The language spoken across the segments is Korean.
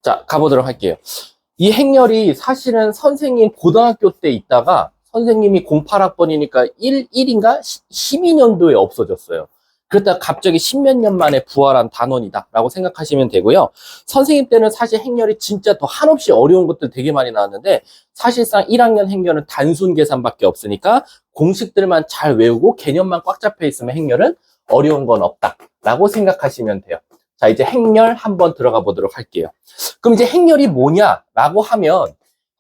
자, 가보도록 할게요. 이 행렬이 사실은 선생님 고등학교 때 있다가 선생님이 08학번이니까 1인가 12년도에 없어졌어요. 그러다가 갑자기 10몇 년 만에 부활한 단원이다 라고 생각하시면 되고요. 선생님 때는 사실 행렬이 진짜 더 한없이 어려운 것들 되게 많이 나왔는데 사실상 1학년 행렬은 단순 계산밖에 없으니까 공식들만 잘 외우고 개념만 꽉 잡혀 있으면 행렬은 어려운 건 없다 라고 생각하시면 돼요. 자, 이제 행렬 한번 들어가 보도록 할게요. 그럼 이제 행렬이 뭐냐라고 하면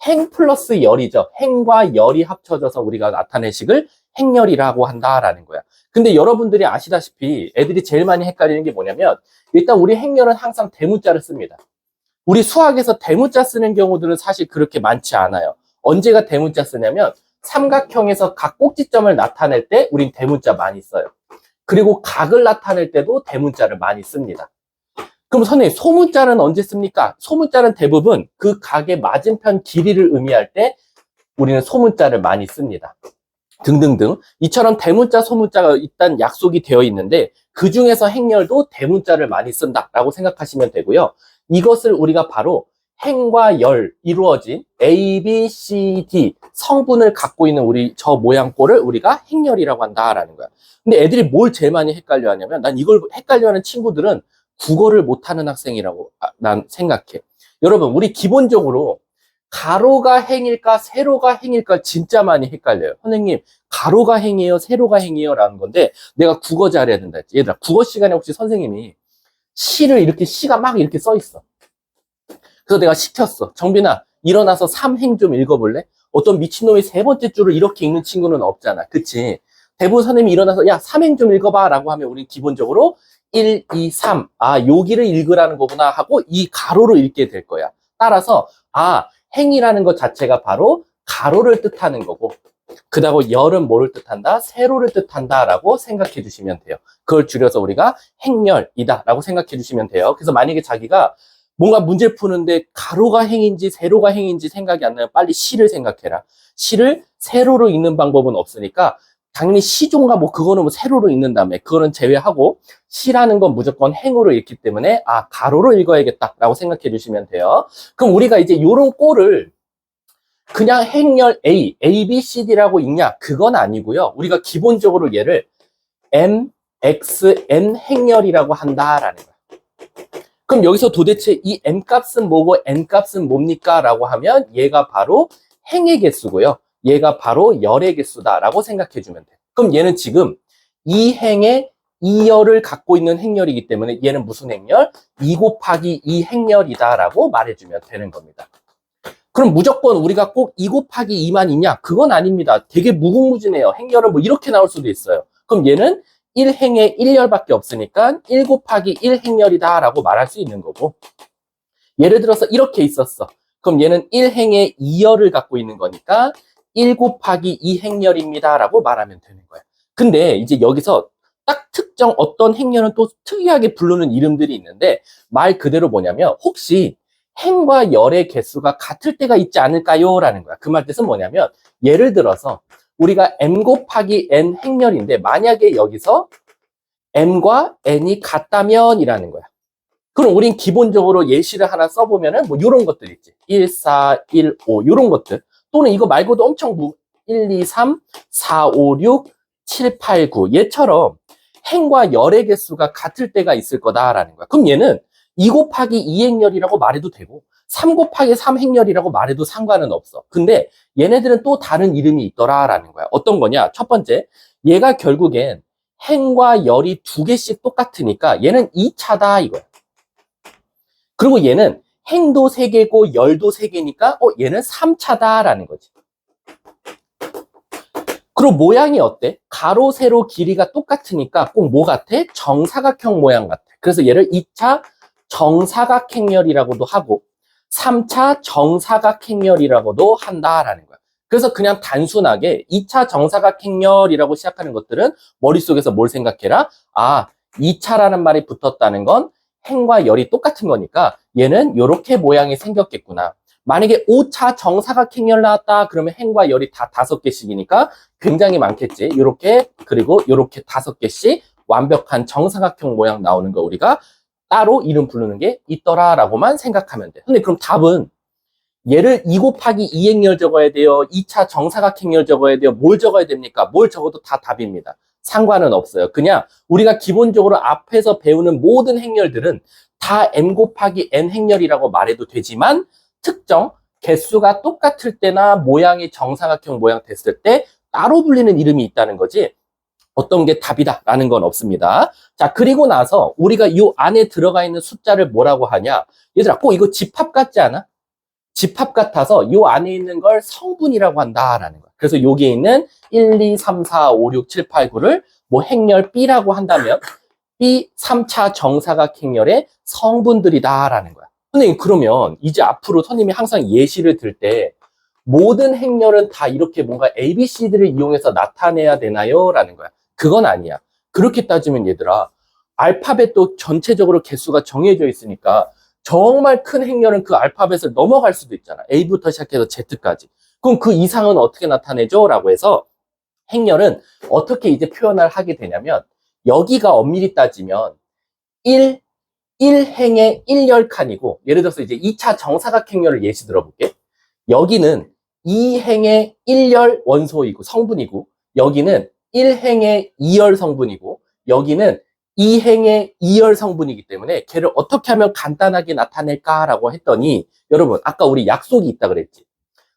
행 플러스 열이죠. 행과 열이 합쳐져서 우리가 나타낸 식을 행렬이라고 한다라는 거야. 근데 여러분들이 아시다시피 애들이 제일 많이 헷갈리는 게 뭐냐면 일단 우리 행렬은 항상 대문자를 씁니다. 우리 수학에서 대문자 쓰는 경우들은 사실 그렇게 많지 않아요. 언제가 대문자 쓰냐면 삼각형에서 각 꼭지점을 나타낼 때 우린 대문자 많이 써요. 그리고 각을 나타낼 때도 대문자를 많이 씁니다. 그럼 선생님, 소문자는 언제 씁니까? 소문자는 대부분 그 각의 맞은편 길이를 의미할 때 우리는 소문자를 많이 씁니다. 등등등. 이처럼 대문자, 소문자가 일단 약속이 되어 있는데 그 중에서 행렬도 대문자를 많이 쓴다라고 생각하시면 되고요. 이것을 우리가 바로 행과 열 이루어진 A, B, C, D 성분을 갖고 있는 우리 저 모양꼴을 우리가 행렬이라고 한다라는 거야. 근데 애들이 뭘 제일 많이 헷갈려 하냐면 난 이걸 헷갈려 하는 친구들은 국어를 못하는 학생이라고 난 생각해. 여러분, 우리 기본적으로 가로가 행일까 세로가 행일까 진짜 많이 헷갈려요. 선생님, 가로가 행이에요 세로가 행이에요 라는 건데 내가 국어 잘해야 된다 했지. 얘들아, 국어 시간에 혹시 선생님이 시를 이렇게 시가 막 이렇게 써 있어. 그래서 내가 시켰어. 정빈아, 일어나서 삼행 좀 읽어볼래? 어떤 미친놈이 세 번째 줄을 이렇게 읽는 친구는 없잖아. 그치? 대부분 선생님이 일어나서 야, 삼행 좀 읽어봐 라고 하면 우리 기본적으로 1, 2, 3. 아, 여기를 읽으라는 거구나 하고 이 가로로 읽게 될 거야. 따라서 아, 행이라는 것 자체가 바로 가로를 뜻하는 거고 그다고 열은 뭐를 뜻한다? 세로를 뜻한다 라고 생각해 주시면 돼요. 그걸 줄여서 우리가 행렬이다 라고 생각해 주시면 돼요. 그래서 만약에 자기가 뭔가 문제를 푸는데 가로가 행인지 세로가 행인지 생각이 안 나면 빨리 시를 생각해라. 시를 세로로 읽는 방법은 없으니까 당연히 시종과 뭐 그거는 뭐 세로로 읽는다며 그거는 제외하고 시라는 건 무조건 행으로 읽기 때문에 아, 가로로 읽어야겠다라고 생각해 주시면 돼요. 그럼 우리가 이제 요런 꼴을 그냥 행렬 A, A, B, C, D라고 읽냐? 그건 아니고요. 우리가 기본적으로 얘를 M, X, N 행렬이라고 한다라는 거야. 그럼 여기서 도대체 이 M 값은 뭐고 N 값은 뭡니까? 라고 하면 얘가 바로 행의 개수고요. 얘가 바로 열의 개수다라고 생각해 주면 돼. 그럼 얘는 지금 이 행의 2열을 갖고 있는 행렬이기 때문에 얘는 무슨 행렬? 2 곱하기 2 행렬이다라고 말해주면 되는 겁니다. 그럼 무조건 우리가 꼭 2 곱하기 2만 있냐? 그건 아닙니다. 되게 무궁무진해요. 행렬은 뭐 이렇게 나올 수도 있어요. 그럼 얘는 1행에 1열밖에 없으니까 1 곱하기 1 행렬이다라고 말할 수 있는 거고 예를 들어서 이렇게 있었어. 그럼 얘는 1행에 2열을 갖고 있는 거니까 1 곱하기 2 행렬입니다 라고 말하면 되는 거야. 근데 이제 여기서 딱 특정 어떤 행렬은 또 특이하게 부르는 이름들이 있는데 말 그대로 뭐냐면 혹시 행과 열의 개수가 같을 때가 있지 않을까요? 라는 거야. 그 말 뜻은 뭐냐면 예를 들어서 우리가 m 곱하기 n 행렬인데 만약에 여기서 m과 n이 같다면 이라는 거야. 그럼 우린 기본적으로 예시를 하나 써보면은 뭐 이런 것들 있지. 1, 4, 1, 5 이런 것들. 또는 이거 말고도 엄청 1, 2, 3, 4, 5, 6, 7, 8, 9 얘처럼 행과 열의 개수가 같을 때가 있을 거다라는 거야. 그럼 얘는 2 곱하기 2 행렬이라고 말해도 되고 3 곱하기 3 행렬이라고 말해도 상관은 없어. 근데 얘네들은 또 다른 이름이 있더라라는 거야. 어떤 거냐? 첫 번째, 얘가 결국엔 행과 열이 2개씩 똑같으니까 얘는 2차다 이거야. 그리고 얘는 행도 3개고 열도 3개니까 얘는 3차다라는 거지. 그리고 모양이 어때? 가로, 세로 길이가 똑같으니까 꼭 뭐 같아? 정사각형 모양 같아. 그래서 얘를 2차 정사각행렬이라고도 하고 3차 정사각행렬이라고도 한다라는 거야. 그래서 그냥 단순하게 2차 정사각행렬이라고 시작하는 것들은 머릿속에서 뭘 생각해라? 아, 2차라는 말이 붙었다는 건 행과 열이 똑같은 거니까 얘는 이렇게 모양이 생겼겠구나. 만약에 5차 정사각행렬 나왔다 그러면 행과 열이 다 5개씩이니까 굉장히 많겠지. 이렇게 그리고 이렇게 5개씩 완벽한 정사각형 모양 나오는 거 우리가 따로 이름 부르는 게 있더라라고만 생각하면 돼. 근데 그럼 답은 얘를 2 곱하기 2 행렬 적어야 돼요? 2차 정사각 행렬 적어야 돼요? 뭘 적어야 됩니까? 뭘 적어도 다 답입니다. 상관은 없어요. 그냥 우리가 기본적으로 앞에서 배우는 모든 행렬들은 다 m 곱하기 n 행렬이라고 말해도 되지만 특정 개수가 똑같을 때나 모양이 정사각형 모양 됐을 때 따로 불리는 이름이 있다는 거지 어떤 게 답이다라는 건 없습니다. 자, 그리고 나서 우리가 이 안에 들어가 있는 숫자를 뭐라고 하냐? 얘들아, 꼭 이거 집합 같지 않아? 집합 같아서 이 안에 있는 걸 성분이라고 한다라는 거야. 그래서 여기에 있는 1, 2, 3, 4, 5, 6, 7, 8, 9를 뭐 행렬 B라고 한다면 B 3차 정사각 행렬의 성분들이다라는 거야. 선생님, 그러면 이제 앞으로 선생님이 항상 예시를 들 때 모든 행렬은 다 이렇게 뭔가 ABC들을 이용해서 나타내야 되나요? 라는 거야. 그건 아니야. 그렇게 따지면 얘들아, 알파벳도 전체적으로 개수가 정해져 있으니까 정말 큰 행렬은 그 알파벳을 넘어갈 수도 있잖아. A부터 시작해서 Z까지. 그럼 그 이상은 어떻게 나타내죠? 라고 해서 행렬은 어떻게 이제 표현을 하게 되냐면 여기가 엄밀히 따지면 1행의 1열칸이고 예를 들어서 이제 2차 정사각 행렬을 예시 들어볼게. 여기는 2행의 1열 원소이고 성분이고 여기는 1행의 2열 성분이고 여기는 2행의 2열 성분이기 때문에 걔를 어떻게 하면 간단하게 나타낼까라고 했더니 여러분 아까 우리 약속이 있다 그랬지.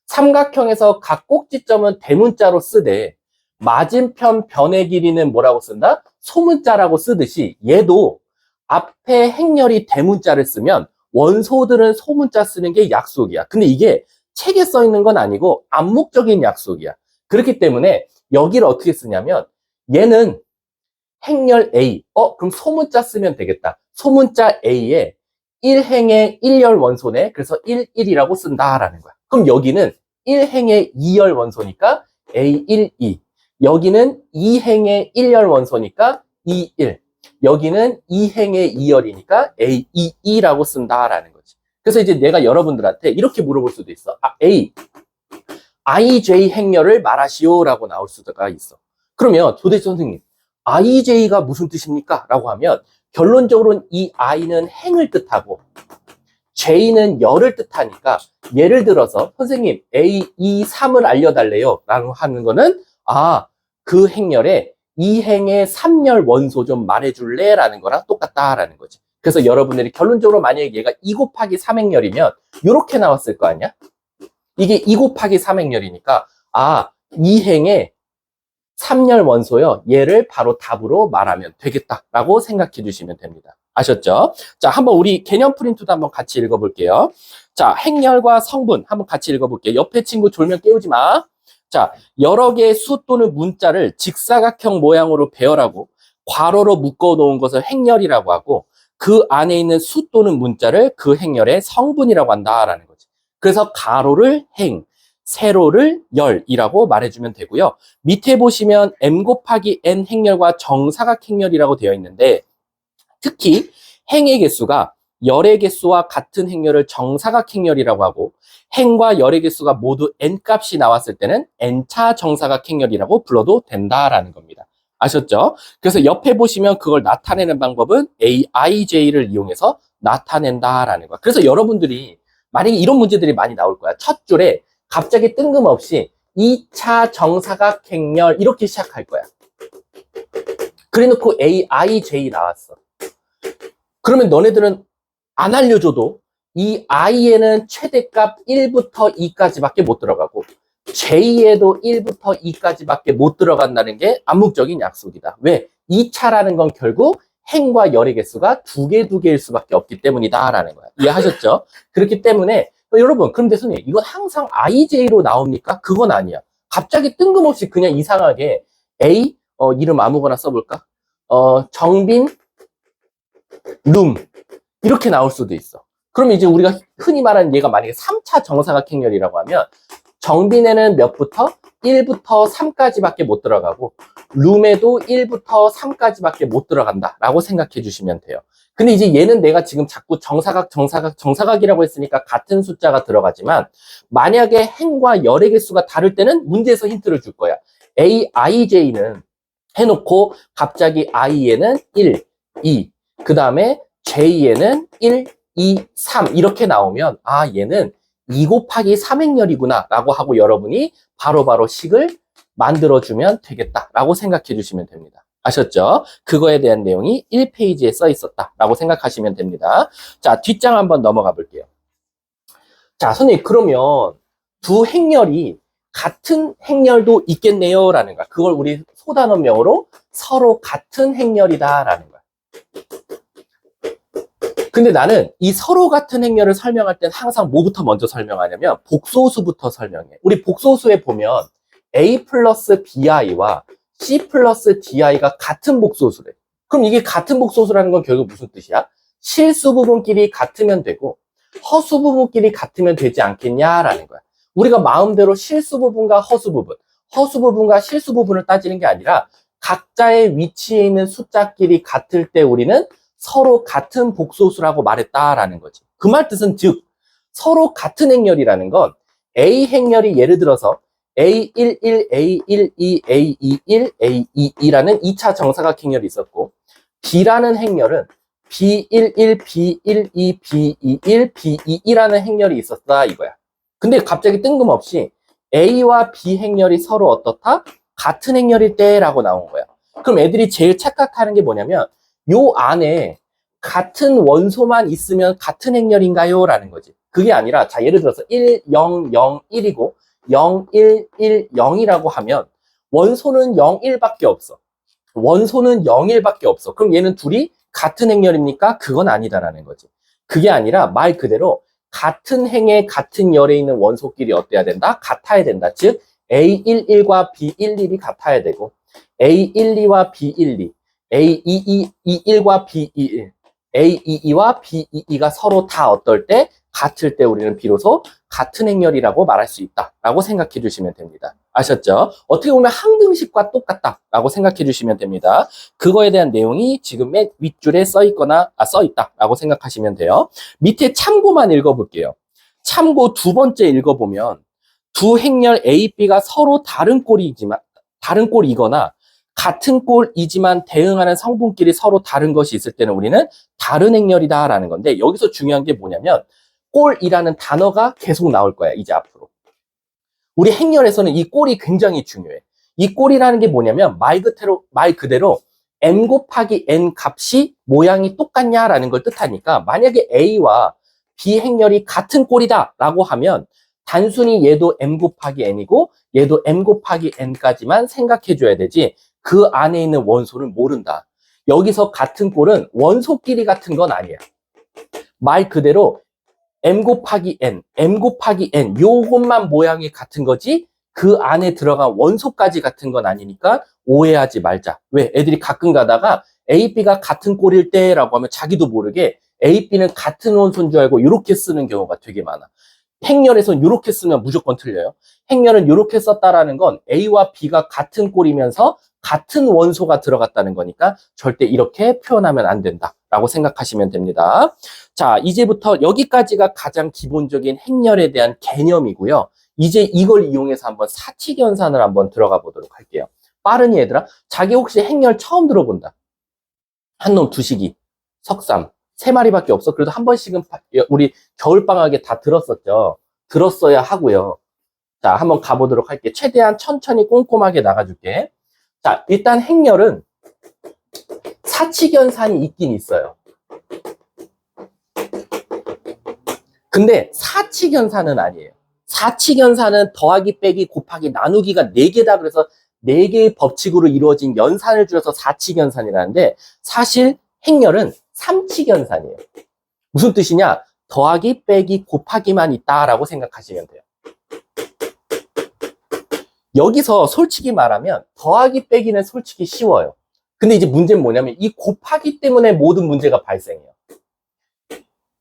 삼각형에서 각 꼭지점은 대문자로 쓰되 맞은편 변의 길이는 뭐라고 쓴다? 소문자라고 쓰듯이 얘도 앞에 행렬이 대문자를 쓰면 원소들은 소문자 쓰는 게 약속이야. 근데 이게 책에 써 있는 건 아니고 암묵적인 약속이야. 그렇기 때문에 여기를 어떻게 쓰냐면 얘는 행렬 A. 그럼 소문자 쓰면 되겠다. 소문자 A에 1행의 1열 원소네. 그래서 1, 1이라고 쓴다라는 거야. 그럼 여기는 1행의 2열 원소니까 A1, 2. 여기는 2행의 1열 원소니까 2, 1. 여기는 2행의 2열이니까 A2, 2라고 쓴다라는 거지. 그래서 이제 내가 여러분들한테 이렇게 물어볼 수도 있어. A, IJ 행렬을 말하시오라고 나올 수가 있어. 그러면 도대체 선생님, IJ가 무슨 뜻입니까? 라고 하면 결론적으로는 이 I는 행을 뜻하고 J는 열을 뜻하니까 예를 들어서 선생님 A, 2, 3을 알려달래요 라고 하는 거는 그 행렬에 2행의 3열 원소 좀 말해줄래? 라는 거랑 똑같다라는 거지. 그래서 여러분들이 결론적으로 만약에 얘가 2 곱하기 3행렬이면 이렇게 나왔을 거 아니야? 이게 2 곱하기 3행렬이니까 2행의 3열 원소요. 얘를 바로 답으로 말하면 되겠다라고 생각해 주시면 됩니다. 아셨죠? 자, 한번 우리 개념 프린트도 한번 같이 읽어볼게요. 자, 행렬과 성분 한번 같이 읽어볼게요. 옆에 친구 졸면 깨우지 마. 자, 여러 개의 수 또는 문자를 직사각형 모양으로 배열하고 괄호로 묶어 놓은 것을 행렬이라고 하고 그 안에 있는 수 또는 문자를 그 행렬의 성분이라고 한다라는 거지. 그래서 가로를 행, 세로를 열이라고 말해주면 되고요. 밑에 보시면 m 곱하기 n 행렬과 정사각 행렬이라고 되어 있는데 특히 행의 개수가 열의 개수와 같은 행렬을 정사각 행렬이라고 하고 행과 열의 개수가 모두 n 값이 나왔을 때는 n차 정사각 행렬이라고 불러도 된다라는 겁니다. 아셨죠? 그래서 옆에 보시면 그걸 나타내는 방법은 AIJ를 이용해서 나타낸다라는 거야. 그래서 여러분들이 만약에 이런 문제들이 많이 나올 거야. 첫 줄에 갑자기 뜬금없이 2차 정사각 행렬 이렇게 시작할 거야. 그래놓고 AIJ 나왔어. 그러면 너네들은 안 알려줘도 이 I에는 최대값 1부터 2까지밖에 못 들어가고 J에도 1부터 2까지밖에 못 들어간다는 게 암묵적인 약속이다. 왜? 2차라는 건 결국 행과 열의 개수가 두 개일 수밖에 없기 때문이다라는 거야. 이해하셨죠? 그렇기 때문에 여러분, 그런데 선생님 이건 항상 IJ로 나옵니까? 그건 아니야. 갑자기 뜬금없이 그냥 이상하게 A 이름 아무거나 써볼까? 정빈 룸 이렇게 나올 수도 있어. 그럼 이제 우리가 흔히 말하는 얘가 만약에 3차 정사각 행렬이라고 하면 정빈에는 몇부터? 1부터 3까지밖에 못 들어가고 룸에도 1부터 3까지밖에 못 들어간다 라고 생각해 주시면 돼요. 근데 이제 얘는 내가 지금 자꾸 정사각이라고 했으니까 같은 숫자가 들어가지만 만약에 행과 열의 개수가 다를 때는 문제에서 힌트를 줄 거야. AIJ는 해놓고 갑자기 I에는 1, 2, 그 다음에 J에는 1, 2, 3 이렇게 나오면 아 얘는 2 곱하기 3행렬이구나 라고 하고 여러분이 바로바로 식을 만들어주면 되겠다 라고 생각해 주시면 됩니다. 아셨죠? 그거에 대한 내용이 1페이지에 써 있었다 라고 생각하시면 됩니다. 자, 뒷장 한번 넘어가 볼게요. 자, 선생님 그러면 두 행렬이 같은 행렬도 있겠네요 라는 거야. 그걸 우리 소단원명으로 서로 같은 행렬이다 라는 거야. 근데 나는 이 서로 같은 행렬을 설명할 땐 항상 뭐부터 먼저 설명하냐면 복소수부터 설명해. 우리 복소수에 보면 A 플러스 BI와 C 플러스 DI가 같은 복소수래. 그럼 이게 같은 복소수라는 건 결국 무슨 뜻이야? 실수 부분끼리 같으면 되고 허수 부분끼리 같으면 되지 않겠냐라는 거야. 우리가 마음대로 실수 부분과 허수 부분, 허수 부분과 실수 부분을 따지는 게 아니라 각자의 위치에 있는 숫자끼리 같을 때 우리는 서로 같은 복소수라고 말했다라는 거지. 그 말 뜻은 즉 서로 같은 행렬이라는 건 A 행렬이 예를 들어서 A11, A12, A21, A22라는 2차 정사각 행렬이 있었고 B라는 행렬은 B11, B12, B21, B22라는 행렬이 있었다 이거야. 근데 갑자기 뜬금없이 A와 B 행렬이 서로 어떻다? 같은 행렬일 때라고 나온 거야. 그럼 애들이 제일 착각하는 게 뭐냐면 요 안에 같은 원소만 있으면 같은 행렬인가요? 라는 거지. 그게 아니라 자 예를 들어서 1, 0, 0, 1이고 0, 1, 1, 0이라고 하면 원소는 0, 1밖에 없어. 원소는 0, 1밖에 없어. 그럼 얘는 둘이 같은 행렬입니까? 그건 아니다라는 거지. 그게 아니라 말 그대로 같은 행에 같은 열에 있는 원소끼리 어때야 된다? 같아야 된다. 즉 A11과 B11이 같아야 되고 A12와 B12, A22과 B21, A22와 B22가 서로 다 어떨 때? 같을 때 우리는 비로소 같은 행렬이라고 말할 수 있다라고 생각해 주시면 됩니다. 아셨죠? 어떻게 보면 항등식과 똑같다라고 생각해 주시면 됩니다. 그거에 대한 내용이 지금 맨 윗줄에 써 있다라고 생각하시면 돼요. 밑에 참고만 읽어볼게요. 참고 두 번째 읽어보면 두 행렬 A, B가 서로 다른 꼴이거나 같은 꼴이지만 대응하는 성분끼리 서로 다른 것이 있을 때는 우리는 다른 행렬이다라는 건데 여기서 중요한 게 뭐냐면 꼴이라는 단어가 계속 나올 거야 이제 앞으로. 우리 행렬에서는 이 꼴이 굉장히 중요해. 이 꼴이라는 게 뭐냐면 말 그대로 m 곱하기 n 값이 모양이 똑같냐라는 걸 뜻하니까 만약에 A와 B 행렬이 같은 꼴이다 라고 하면 단순히 얘도 m 곱하기 n이고 얘도 m 곱하기 n까지만 생각해 줘야 되지 그 안에 있는 원소를 모른다. 여기서 같은 꼴은 원소끼리 같은 건 아니야. 말 그대로 m 곱하기 n 요것만 모양이 같은 거지 그 안에 들어간 원소까지 같은 건 아니니까 오해하지 말자. 왜? 애들이 가끔 가다가 A, B가 같은 꼴일 때라고 하면 자기도 모르게 A, B는 같은 원소인 줄 알고 이렇게 쓰는 경우가 되게 많아. 행렬에서는 이렇게 쓰면 무조건 틀려요. 행렬은 이렇게 썼다라는 건 A와 B가 같은 꼴이면서 같은 원소가 들어갔다는 거니까 절대 이렇게 표현하면 안 된다라고 생각하시면 됩니다. 자, 이제부터 여기까지가 가장 기본적인 행렬에 대한 개념이고요. 이제 이걸 이용해서 한번 사칙연산을 한번 들어가 보도록 할게요. 빠르니 얘들아? 자기 혹시 행렬 처음 들어본다. 한놈, 두식이, 석삼, 세 마리밖에 없어. 그래도 한 번씩은 우리 겨울방학에 다 들었었죠. 들었어야 하고요. 자, 한번 가보도록 할게. 최대한 천천히 꼼꼼하게 나가줄게. 자, 일단 행렬은 사칙연산이 있긴 있어요. 근데 사칙연산은 아니에요. 사칙연산은 더하기, 빼기, 곱하기, 나누기가 4개다. 그래서 4개의 법칙으로 이루어진 연산을 줄여서 사칙연산이라는데 사실 행렬은 삼칙연산이에요. 무슨 뜻이냐? 더하기, 빼기, 곱하기만 있다라고 생각하시면 돼요. 여기서 솔직히 말하면 더하기, 빼기는 솔직히 쉬워요. 근데 이제 문제는 뭐냐면 이 곱하기 때문에 모든 문제가 발생해요.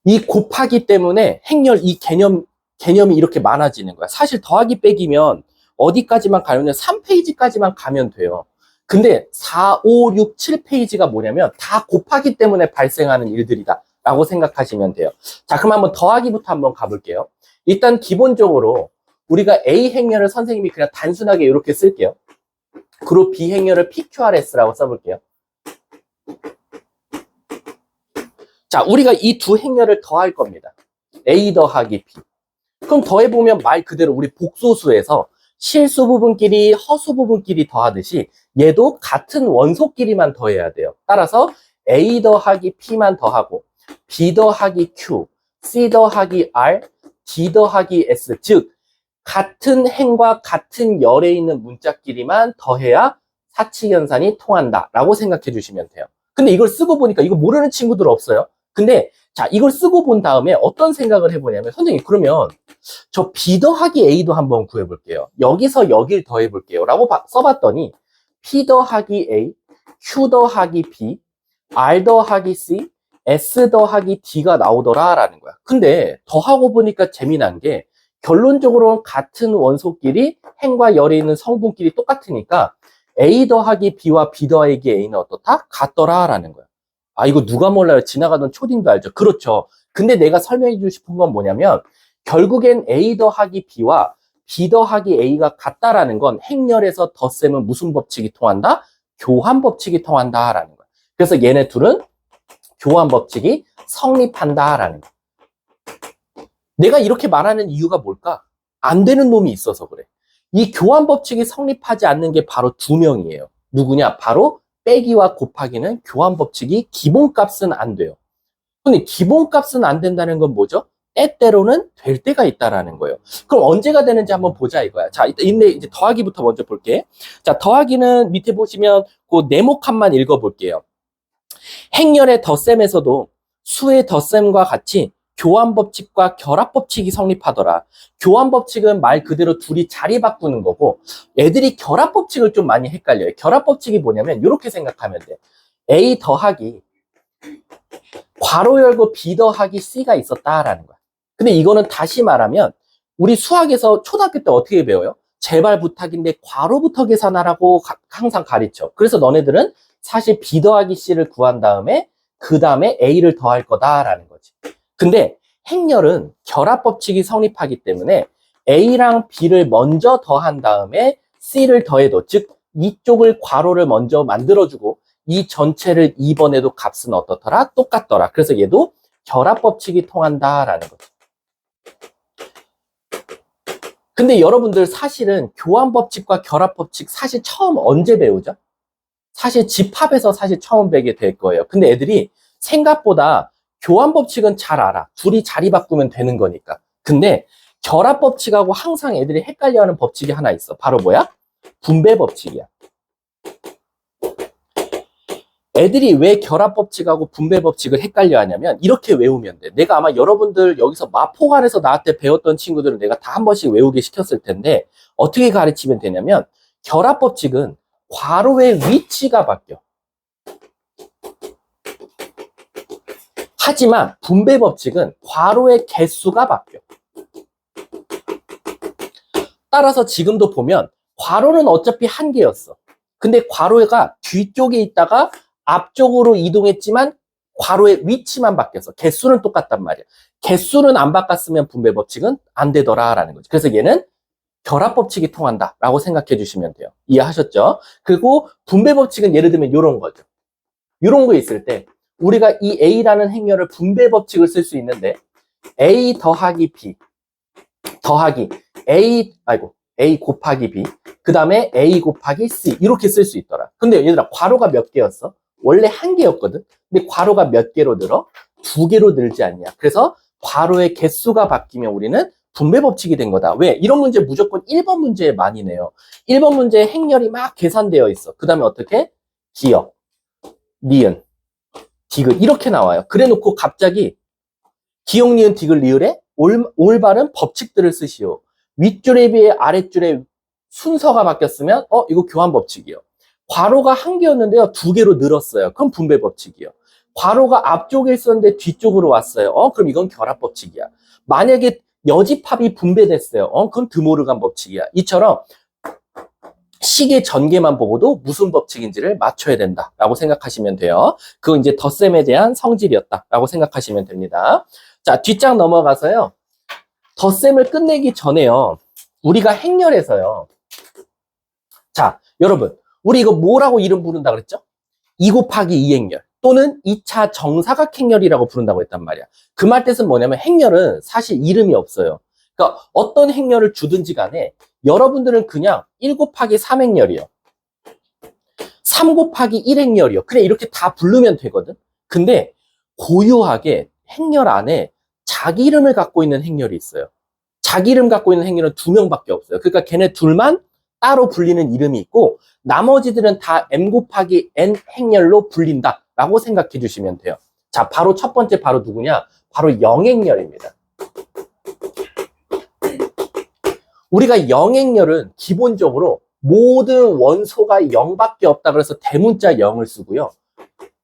이 곱하기 때문에 행렬 이 개념이 이렇게 많아지는 거야. 사실 더하기, 빼기면 어디까지만 가면 3페이지까지만 가면 돼요. 근데 4, 5, 6, 7페이지가 뭐냐면 다 곱하기 때문에 발생하는 일들이다 라고 생각하시면 돼요. 자, 그럼 한번 더하기부터 한번 가볼게요. 일단 기본적으로 우리가 A 행렬을 선생님이 그냥 단순하게 이렇게 쓸게요. 그리고 B 행렬을 PQRS라고 써볼게요. 자, 우리가 이 두 행렬을 더할 겁니다. A 더하기 B. 그럼 더해보면 말 그대로 우리 복소수에서 실수 부분끼리 허수 부분끼리 더하듯이 얘도 같은 원소끼리만 더해야 돼요. 따라서 A 더하기 P만 더하고 B 더하기 Q, C 더하기 R, D 더하기 S, 즉 같은 행과 같은 열에 있는 문자끼리만 더해야 사칙연산이 통한다 라고 생각해 주시면 돼요. 근데 이걸 쓰고 보니까 이거 모르는 친구들 없어요? 근데 자, 이걸 쓰고 본 다음에 어떤 생각을 해보냐면, 선생님 그러면 저 B 더하기 A도 한번 구해볼게요. 여기서 여길 더해볼게요 라고 써봤더니 P 더하기 A, Q 더하기 B, R 더하기 C, S 더하기 D가 나오더라 라는 거야. 근데 더하고 보니까 재미난 게 결론적으로는 같은 원소끼리 행과 열에 있는 성분끼리 똑같으니까 A 더하기 B와 B 더하기 A는 어떻다? 같더라 라는 거야. 아, 이거 누가 몰라요? 지나가던 초딩도 알죠? 그렇죠. 근데 내가 설명해 주고 싶은 건 뭐냐면 결국엔 A 더하기 B와 B 더하기 A가 같다라는 건 행렬에서 덧셈은 무슨 법칙이 통한다? 교환 법칙이 통한다라는 거야. 그래서 얘네 둘은 교환 법칙이 성립한다라는 거야. 내가 이렇게 말하는 이유가 뭘까? 안 되는 놈이 있어서 그래. 이 교환 법칙이 성립하지 않는 게 바로 두 명이에요. 누구냐? 바로 빼기와 곱하기는 교환 법칙이 기본값은 안 돼요. 근데 기본값은 안 된다는 건 뭐죠? 때때로는 될 때가 있다라는 거예요. 그럼 언제가 되는지 한번 보자 이거야. 자, 이제 더하기부터 먼저 볼게. 자, 더하기는 밑에 보시면 그 네모칸만 읽어볼게요. 행렬의 덧셈에서도 수의 덧셈과 같이 교환 법칙과 결합 법칙이 성립하더라. 교환 법칙은 말 그대로 둘이 자리 바꾸는 거고 애들이 결합 법칙을 좀 많이 헷갈려요. 결합 법칙이 뭐냐면 이렇게 생각하면 돼. A 더하기 괄호 열고 B 더하기 C가 있었다라는 거야. 근데 이거는 다시 말하면 우리 수학에서 초등학교 때 어떻게 배워요? 제발 부탁인데 괄호부터 계산하라고 항상 가르쳐. 그래서 너네들은 사실 B 더하기 C를 구한 다음에 그 다음에 A를 더할 거다라는 거지. 근데 행렬은 결합 법칙이 성립하기 때문에 A랑 B를 먼저 더한 다음에 C를 더해도, 즉 이쪽을 괄호를 먼저 만들어주고 이 전체를 2번에도 값은 어떻더라? 똑같더라. 그래서 얘도 결합 법칙이 통한다라는 거죠. 근데 여러분들 사실은 교환 법칙과 결합 법칙 사실 처음 언제 배우죠? 사실 집합에서 사실 처음 배우게 될 거예요. 근데 애들이 생각보다 교환 법칙은 잘 알아. 둘이 자리 바꾸면 되는 거니까. 근데 결합 법칙하고 항상 애들이 헷갈려하는 법칙이 하나 있어. 바로 뭐야? 분배 법칙이야. 애들이 왜 결합 법칙하고 분배 법칙을 헷갈려 하냐면 이렇게 외우면 돼. 내가 아마 여러분들 여기서 마포관에서 나한테 배웠던 친구들은 내가 다 한 번씩 외우게 시켰을 텐데 어떻게 가르치면 되냐면 결합 법칙은 괄호의 위치가 바뀌어. 하지만 분배 법칙은 괄호의 개수가 바뀌어. 따라서 지금도 보면 괄호는 어차피 한 개였어. 근데 괄호가 뒤쪽에 있다가 앞쪽으로 이동했지만 괄호의 위치만 바뀌었어. 개수는 똑같단 말이야. 개수는 안 바꿨으면 분배 법칙은 안 되더라라는 거지. 그래서 얘는 결합 법칙이 통한다라고 생각해 주시면 돼요. 이해하셨죠? 그리고 분배 법칙은 예를 들면 이런 거죠. 이런 거 있을 때 우리가 이 A라는 행렬을 분배 법칙을 쓸 수 있는데 A 더하기 B 더하기 A 곱하기 B 그 다음에 A 곱하기 C 이렇게 쓸 수 있더라. 근데 얘들아 괄호가 몇 개였어? 원래 한 개였거든. 근데 괄호가 몇 개로 늘어? 두 개로 늘지 않냐. 그래서 괄호의 개수가 바뀌면 우리는 분배 법칙이 된 거다. 왜? 이런 문제 무조건 1번 문제에 많이 내요. 1번 문제에 행렬이 막 계산되어 있어. 그 다음에 어떻게? 기역, 니은, 디귿 이렇게 나와요. 그래 놓고 갑자기 기역, 니은, 디귿, 리을에 올바른 법칙들을 쓰시오. 윗줄에 비해 아랫줄에 순서가 바뀌었으면 이거 교환 법칙이요. 괄호가 한 개였는데요. 두 개로 늘었어요. 그럼 분배 법칙이요. 괄호가 앞쪽에 있었는데 뒤쪽으로 왔어요. 그럼 이건 결합 법칙이야. 만약에 여집합이 분배됐어요. 그건 드모르간 법칙이야. 이처럼 식의 전개만 보고도 무슨 법칙인지를 맞춰야 된다라고 생각하시면 돼요. 그건 이제 덧셈에 대한 성질이었다라고 생각하시면 됩니다. 자, 뒷장 넘어가서요. 덧셈을 끝내기 전에요. 우리가 행렬에서요. 자, 여러분, 우리 이거 뭐라고 이름 부른다 그랬죠? 2 곱하기 2 행렬. 또는 2차 정사각행렬이라고 부른다고 했단 말이야. 그 말 뜻은 뭐냐면 행렬은 사실 이름이 없어요. 그러니까 어떤 행렬을 주든지 간에 여러분들은 그냥 1 곱하기 3행렬이요. 3 곱하기 1행렬이요. 그냥 이렇게 다 부르면 되거든. 근데 고유하게 행렬 안에 자기 이름을 갖고 있는 행렬이 있어요. 자기 이름 갖고 있는 행렬은 2명밖에 없어요. 그러니까 걔네 둘만 따로 불리는 이름이 있고 나머지들은 다 m 곱하기 n 행렬로 불린다라고 생각해 주시면 돼요. 자, 바로 첫 번째 바로 누구냐? 바로 영행렬입니다. 우리가 영행렬은 기본적으로 모든 원소가 0밖에 없다 그래서 대문자 0을 쓰고요.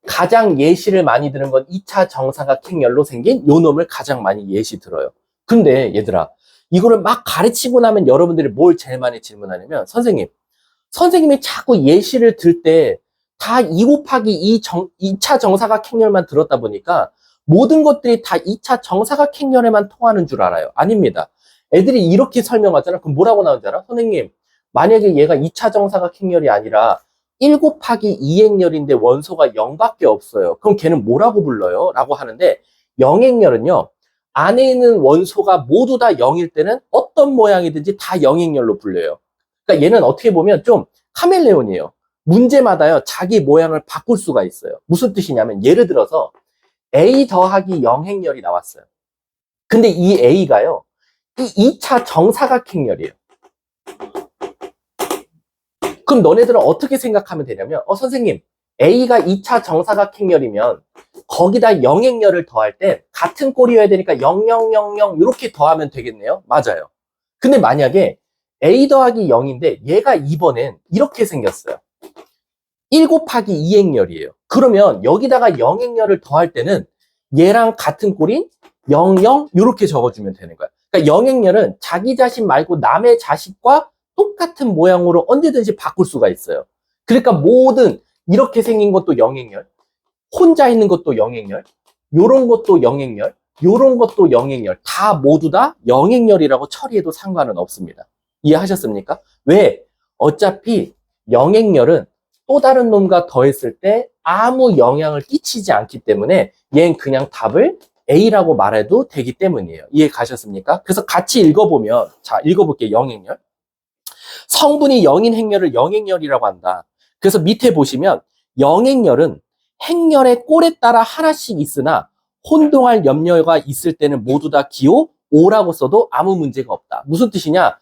가장 예시를 많이 드는 건 2차 정사각행렬로 생긴 요 놈을 가장 많이 예시 들어요. 근데 얘들아, 이거를 막 가르치고 나면 여러분들이 뭘 제일 많이 질문하냐면 선생님이 자꾸 예시를 들 때 다 2 곱하기 2차 정사각행렬만 들었다 보니까 모든 것들이 다 2차 정사각행렬에만 통하는 줄 알아요. 아닙니다. 애들이 이렇게 설명하잖아. 그럼 뭐라고 나오는지 알아? 선생님, 만약에 얘가 2차 정사각행렬이 아니라 1 곱하기 2행렬인데 원소가 0밖에 없어요. 그럼 걔는 뭐라고 불러요? 라고 하는데 영행렬은요. 안에 있는 원소가 모두 다 0일 때는 어떤 모양이든지 다 영행렬로 불려요. 그러니까 얘는 어떻게 보면 좀 카멜레온이에요. 문제마다요. 자기 모양을 바꿀 수가 있어요. 무슨 뜻이냐면 예를 들어서 A 더하기 영행렬이 나왔어요. 근데 이 A가요. 이 2차 정사각행렬이에요. 그럼 너네들은 어떻게 생각하면 되냐면 선생님, A가 2차 정사각행렬이면 거기다 영행렬을 더할 때 같은 꼴이어야 되니까 0, 0, 0, 0 이렇게 더하면 되겠네요. 맞아요. 근데 만약에 A 더하기 0인데 얘가 이번엔 이렇게 생겼어요. 1 곱하기 2행렬이에요. 그러면 여기다가 영행렬을 더할 때는 얘랑 같은 꼴인 0, 0 이렇게 적어주면 되는 거야. 그러니까 영행렬은 자기 자신 말고 남의 자식과 똑같은 모양으로 언제든지 바꿀 수가 있어요. 그러니까 모든 이렇게 생긴 것도 영행렬, 혼자 있는 것도 영행렬, 요런 것도 영행렬, 요런 것도 영행렬, 다 모두 다 영행렬이라고 처리해도 상관은 없습니다. 이해하셨습니까? 왜? 어차피 영행렬은 또 다른 놈과 더했을 때 아무 영향을 끼치지 않기 때문에 얘는 그냥 답을 A라고 말해도 되기 때문이에요. 이해 가셨습니까? 그래서 같이 읽어보면, 자, 읽어볼게요. 영행렬. 성분이 0인 행렬을 영행렬이라고 한다. 그래서 밑에 보시면 영행렬은 행렬의 꼴에 따라 하나씩 있으나 혼동할 염려가 있을 때는 모두 다 기호 O라고 써도 아무 문제가 없다. 무슨 뜻이냐?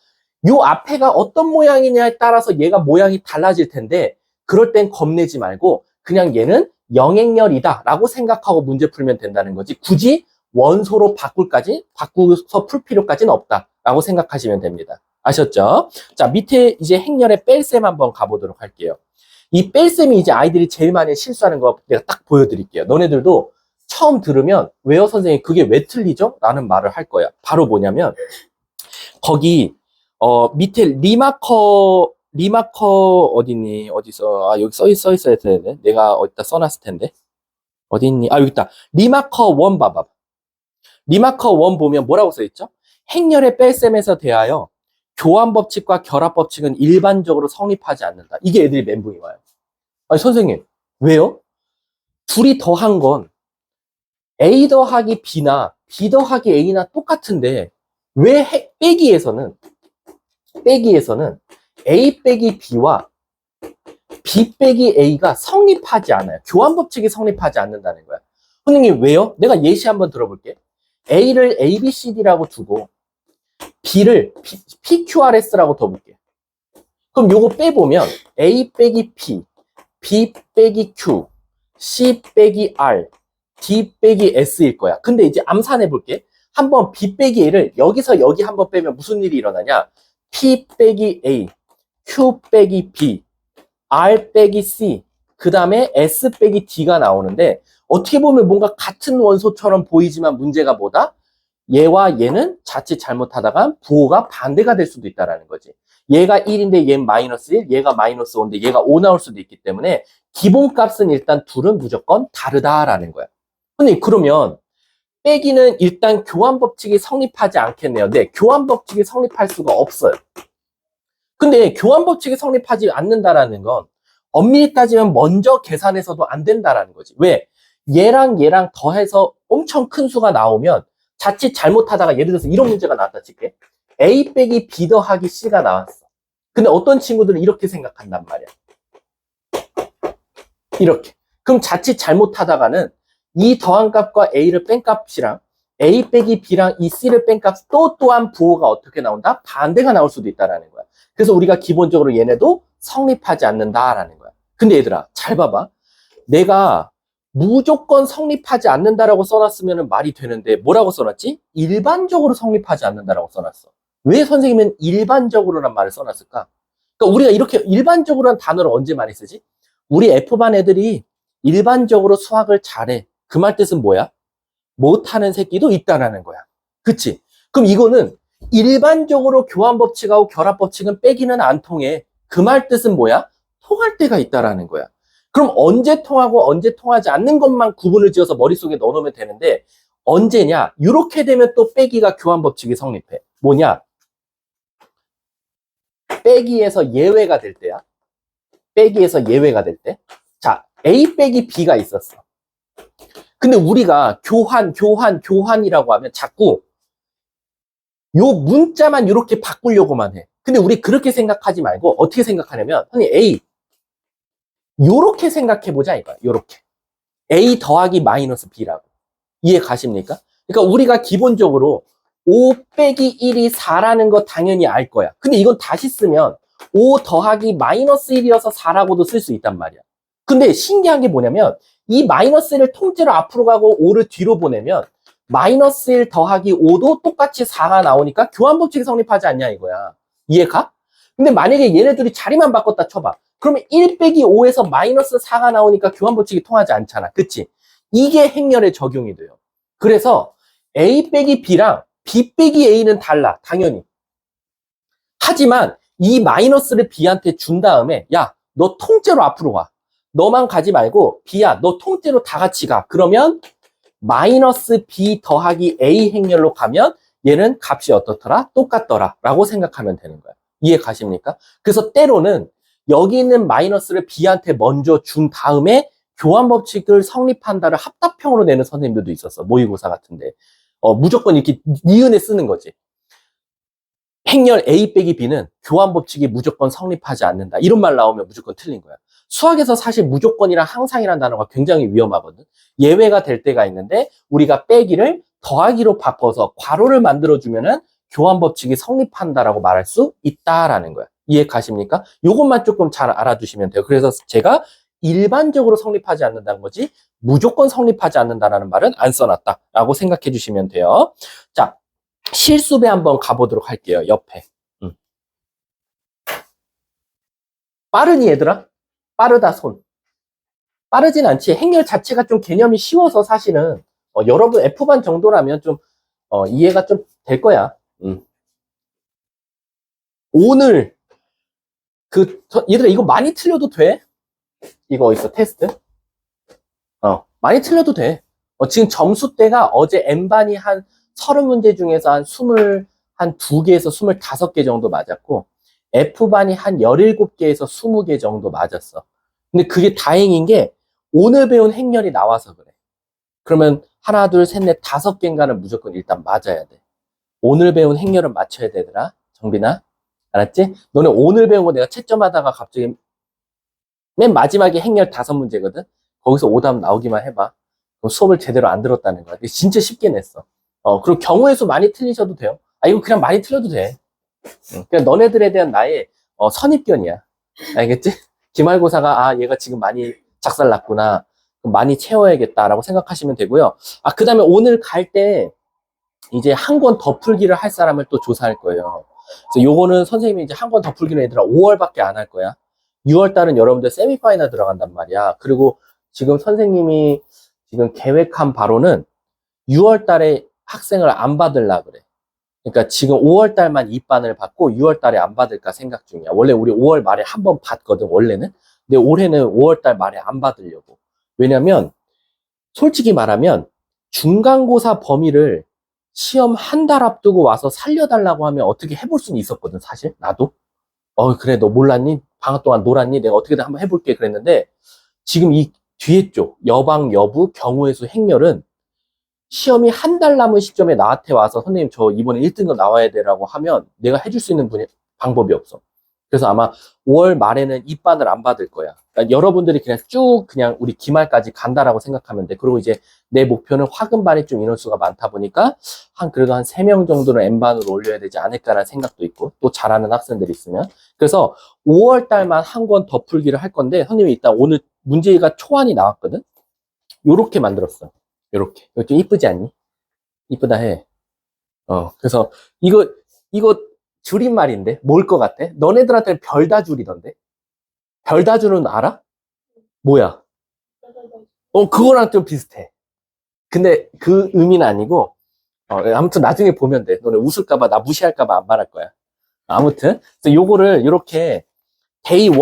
요 앞에가 어떤 모양이냐에 따라서 얘가 모양이 달라질 텐데 그럴 땐 겁내지 말고 그냥 얘는 영행렬이다 라고 생각하고 문제 풀면 된다는 거지 굳이 원소로 바꾸어서 풀 필요까지는 없다 라고 생각하시면 됩니다. 아셨죠? 자, 밑에 이제 행렬의 뺄셈 한번 가보도록 할게요. 이 뺄셈이 이제 아이들이 제일 많이 실수하는 거 내가 딱 보여드릴게요. 너네들도 처음 들으면 왜요 선생님 그게 왜 틀리죠? 라는 말을 할 거야. 바로 뭐냐면 거기 밑에 리마커 어디니? 어디서? 여기 써 있어야 되는데. 내가 어디다 써놨을 텐데. 어디니? 여기 있다. 리마커 1 봐봐. 리마커 1 보면 뭐라고 써 있죠? 행렬의 뺄셈에서 대하여 교환 법칙과 결합 법칙은 일반적으로 성립하지 않는다. 이게 애들이 멘붕이 와요. 아니, 선생님, 왜요? 둘이 더한 건 A 더하기 B나 B 더하기 A나 똑같은데 왜 빼기에서는 A 빼기 B와 B 빼기 A가 성립하지 않아요. 교환 법칙이 성립하지 않는다는 거야. 선생님 왜요? 내가 예시 한번 들어볼게. A를 ABCD라고 두고 B를 PQRS라고 둬볼게. 그럼 요거 빼보면 A 빼기 P, B 빼기 Q, C 빼기 R, D 빼기 S일 거야. 근데 이제 암산해볼게. 한번 B 빼기 A를 여기서 여기 한번 빼면 무슨 일이 일어나냐? P 빼기 A, Q 빼기 B, R 빼기 C, 그 다음에 S 빼기 D가 나오는데 어떻게 보면 뭔가 같은 원소처럼 보이지만 문제가 뭐다? 얘와 얘는 자칫 잘못하다가 부호가 반대가 될 수도 있다는 거지. 얘가 1인데 얘는 마이너스 1, 얘가 마이너스 5인데 얘가 5 나올 수도 있기 때문에 기본값은 일단 둘은 무조건 다르다라는 거야. 근데 그러면 빼기는 일단 교환 법칙이 성립하지 않겠네요. 네, 교환 법칙이 성립할 수가 없어요. 근데 교환 법칙이 성립하지 않는다라는 건 엄밀히 따지면 먼저 계산해서도 안 된다라는 거지. 왜? 얘랑 얘랑 더해서 엄청 큰 수가 나오면 자칫 잘못하다가 예를 들어서 이런 문제가 나왔다 칠게. A 빼기 B 더하기 C가 나왔어. 근데 어떤 친구들은 이렇게 생각한단 말이야. 이렇게. 그럼 자칫 잘못하다가는 이 더한 값과 A를 뺀 값이랑 A 빼기 B랑 이 C를 뺀 값 또한 부호가 어떻게 나온다? 반대가 나올 수도 있다라는 거야. 그래서 우리가 기본적으로 얘네도 성립하지 않는다라는 거야. 근데 얘들아, 잘 봐봐. 내가 무조건 성립하지 않는다라고 써놨으면 말이 되는데 뭐라고 써놨지? 일반적으로 성립하지 않는다라고 써놨어. 왜 선생님은 일반적으로란 말을 써놨을까? 그러니까 우리가 이렇게 일반적으로란 단어를 언제 많이 쓰지? 우리 F반 애들이 일반적으로 수학을 잘해. 그 말 뜻은 뭐야? 못하는 새끼도 있다라는 거야. 그치? 그럼 이거는 일반적으로 교환법칙하고 결합법칙은 빼기는 안 통해. 그 말 뜻은 뭐야? 통할 때가 있다라는 거야. 그럼 언제 통하고 언제 통하지 않는 것만 구분을 지어서 머릿속에 넣어놓으면 되는데 언제냐? 이렇게 되면 또 빼기가 교환법칙이 성립해. 뭐냐? 빼기에서 예외가 될 때야. 빼기에서 예외가 될 때. 자, A 빼기 B가 있었어. 근데 우리가 교환이라고 하면 자꾸 요 문자만 이렇게 바꾸려고만 해. 근데 우리 그렇게 생각하지 말고 어떻게 생각하냐면 형님 A 요렇게 생각해보자 이거야. 요렇게. A 더하기 마이너스 B라고. 이해 가십니까? 그러니까 우리가 기본적으로 5 빼기 1이 4라는 거 당연히 알 거야. 근데 이건 다시 쓰면 5 더하기 마이너스 1이어서 4라고도 쓸 수 있단 말이야. 근데 신기한 게 뭐냐면 이 마이너스 1을 통째로 앞으로 가고 5를 뒤로 보내면 마이너스 1 더하기 5도 똑같이 4가 나오니까 교환법칙이 성립하지 않냐 이거야. 이해가? 근데 만약에 얘네들이 자리만 바꿨다 쳐봐. 그러면 1 빼기 5에서 마이너스 4가 나오니까 교환법칙이 통하지 않잖아. 그치? 이게 행렬에 적용이 돼요. 그래서 A 빼기 B랑 B 빼기 A는 달라. 당연히. 하지만 이 마이너스를 B한테 준 다음에 야, 너 통째로 앞으로 와. 너만 가지 말고 B야, 너 통째로 다 같이 가. 그러면 마이너스 B 더하기 A 행렬로 가면 얘는 값이 어떻더라? 똑같더라. 라고 생각하면 되는 거야. 이해 가십니까? 그래서 때로는 여기 있는 마이너스를 B한테 먼저 준 다음에 교환법칙을 성립한다를 합답형으로 내는 선생님들도 있었어. 모의고사 같은데. 무조건 이렇게 니은에 쓰는 거지. 행렬 A 빼기 B는 교환법칙이 무조건 성립하지 않는다. 이런 말 나오면 무조건 틀린 거야. 수학에서 사실 무조건이랑 항상이라는 단어가 굉장히 위험하거든. 예외가 될 때가 있는데 우리가 빼기를 더하기로 바꿔서 괄호를 만들어주면은 교환법칙이 성립한다라고 말할 수 있다라는 거야. 이해 가십니까? 이것만 조금 잘 알아두시면 돼요. 그래서 제가 일반적으로 성립하지 않는다는 거지 무조건 성립하지 않는다라는 말은 안 써놨다라고 생각해 주시면 돼요. 자, 실수배 한번 가보도록 할게요. 옆에. 빠르니 얘들아? 빠르다 손. 빠르진 않지. 행렬 자체가 좀 개념이 쉬워서 사실은 여러분 F반 정도라면 좀 이해가 좀 될 거야. 오늘 얘들아 이거 많이 틀려도 돼? 이거 어딨어 테스트? 많이 틀려도 돼. 지금 점수대가 어제 N반이 한 30문제 중에서 한 2개에서 25개 정도 맞았고 F반이 한 17개에서 20개 정도 맞았어. 근데 그게 다행인 게 오늘 배운 행렬이 나와서 그래. 그러면 하나, 둘, 셋, 넷, 5개인가는 무조건 일단 맞아야 돼. 오늘 배운 행렬은 맞춰야 되더라. 정빈아. 알았지? 너네 오늘 배운 거 내가 채점하다가 갑자기 맨 마지막에 행렬 5문제거든? 거기서 오답 나오기만 해봐. 그럼 수업을 제대로 안 들었다는 거야. 진짜 쉽게 냈어. 그리고 경우의 수 많이 틀리셔도 돼요. 이거 그냥 많이 틀려도 돼. 그냥 너네들에 대한 나의 선입견이야. 알겠지? 기말고사가 얘가 지금 많이 작살났구나. 그럼 많이 채워야겠다라고 생각하시면 되고요. 그 다음에 오늘 갈 때 이제 한 권 더 풀기를 할 사람을 또 조사할 거예요. 그래서 요거는 선생님이 이제 한 권 더 풀기는 얘들아 5월밖에 안 할 거야. 6월 달은 여러분들 세미파이널 들어간단 말이야. 그리고 지금 선생님이 지금 계획한 바로는 6월 달에 학생을 안 받으려 그래. 그러니까 지금 5월 달만 입반을 받고 6월 달에 안 받을까 생각 중이야. 원래 우리 5월 말에 한 번 받거든, 원래는. 근데 올해는 5월 달 말에 안 받으려고. 왜냐면 솔직히 말하면 중간고사 범위를 시험 한 달 앞두고 와서 살려달라고 하면 어떻게 해볼 수는 있었거든, 사실. 나도. 그래, 너 몰랐니? 방학 동안 놀았니? 내가 어떻게든 한번 해볼게. 그랬는데 지금 이 뒤에 쪽 여방, 여부, 경우의 수, 행렬은 시험이 한 달 남은 시점에 나한테 와서 선생님 저 이번에 1등급 나와야 되라고 하면 내가 해줄 수 있는 방법이 없어. 그래서 아마 5월 말에는 입반을 안 받을 거야. 그러니까 여러분들이 그냥 쭉 그냥 우리 기말까지 간다라고 생각하면 돼. 그리고 이제 내 목표는 화금반이 좀 인원수가 많다 보니까 그래도 한 3명 정도는 N반으로 올려야 되지 않을까라는 생각도 있고 또 잘하는 학생들이 있으면. 그래서 5월 달만 한 권 더 풀기를 할 건데 선생님이 일단 오늘 문제가 초안이 나왔거든? 요렇게 만들었어. 요렇게. 이거 좀 이쁘지 않니? 이쁘다 해. 그래서 이거 줄임말인데? 뭘 것 같아? 너네들한테는 별다줄이던데? 별다줄은 알아? 뭐야? 그거랑 좀 비슷해. 근데 그 의미는 아니고, 아무튼 나중에 보면 돼. 너네 웃을까봐, 나 무시할까봐 안 말할 거야. 아무튼, 그래서 요거를 이렇게 데이 1,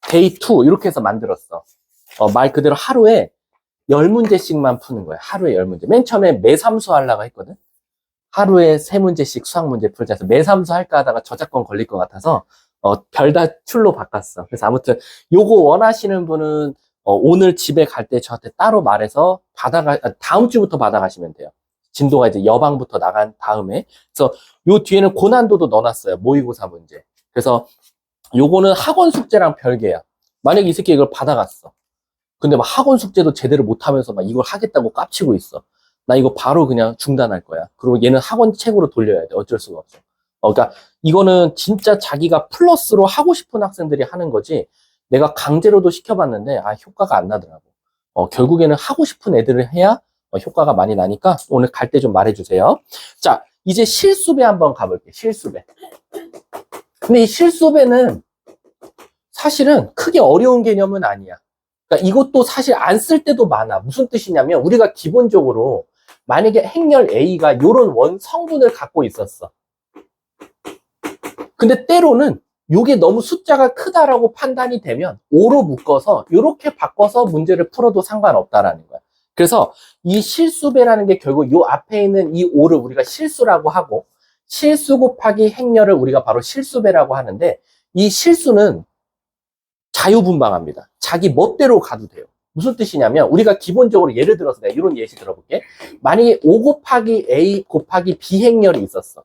데이 2 이렇게 해서 만들었어. 말 그대로 하루에 10문제씩만 푸는 거야. 하루에 10문제. 맨 처음에 매삼수 하려고 했거든? 하루에 3문제씩 수학 문제 풀자 해서 매삼수 할까 하다가 저작권 걸릴 것 같아서 별다출로 바꿨어. 그래서 아무튼 요거 원하시는 분은 오늘 집에 갈 때 저한테 따로 말해서 다음 주부터 받아가시면 돼요. 진도가 이제 여방부터 나간 다음에. 그래서 요 뒤에는 고난도도 넣어놨어요. 모의고사 문제. 그래서 요거는 학원 숙제랑 별개야. 만약에 이 새끼 이걸 받아갔어. 근데 막 학원 숙제도 제대로 못하면서 막 이걸 하겠다고 깝치고 있어. 나 이거 바로 그냥 중단할 거야. 그리고 얘는 학원 책으로 돌려야 돼. 어쩔 수가 없어. 그러니까 이거는 진짜 자기가 플러스로 하고 싶은 학생들이 하는 거지. 내가 강제로도 시켜봤는데 효과가 안 나더라고. 결국에는 하고 싶은 애들을 해야 효과가 많이 나니까 오늘 갈 때 좀 말해주세요. 자, 이제 실수배 한번 가볼게. 실수배. 근데 이 실수배는 사실은 크게 어려운 개념은 아니야. 그러니까 이것도 사실 안 쓸 때도 많아. 무슨 뜻이냐면 우리가 기본적으로 만약에 행렬 A가 이런 원 성분을 갖고 있었어. 근데 때로는 이게 너무 숫자가 크다라고 판단이 되면 5로 묶어서 이렇게 바꿔서 문제를 풀어도 상관없다라는 거야. 그래서 이 실수배라는 게 결국 이 앞에 있는 이 5를 우리가 실수라고 하고 실수 곱하기 행렬을 우리가 바로 실수배라고 하는데 이 실수는 자유분방합니다. 자기 멋대로 가도 돼요. 무슨 뜻이냐면 우리가 기본적으로 예를 들어서 내가 이런 예시 들어볼게. 만약에 5 곱하기 A 곱하기 B 행렬이 있었어.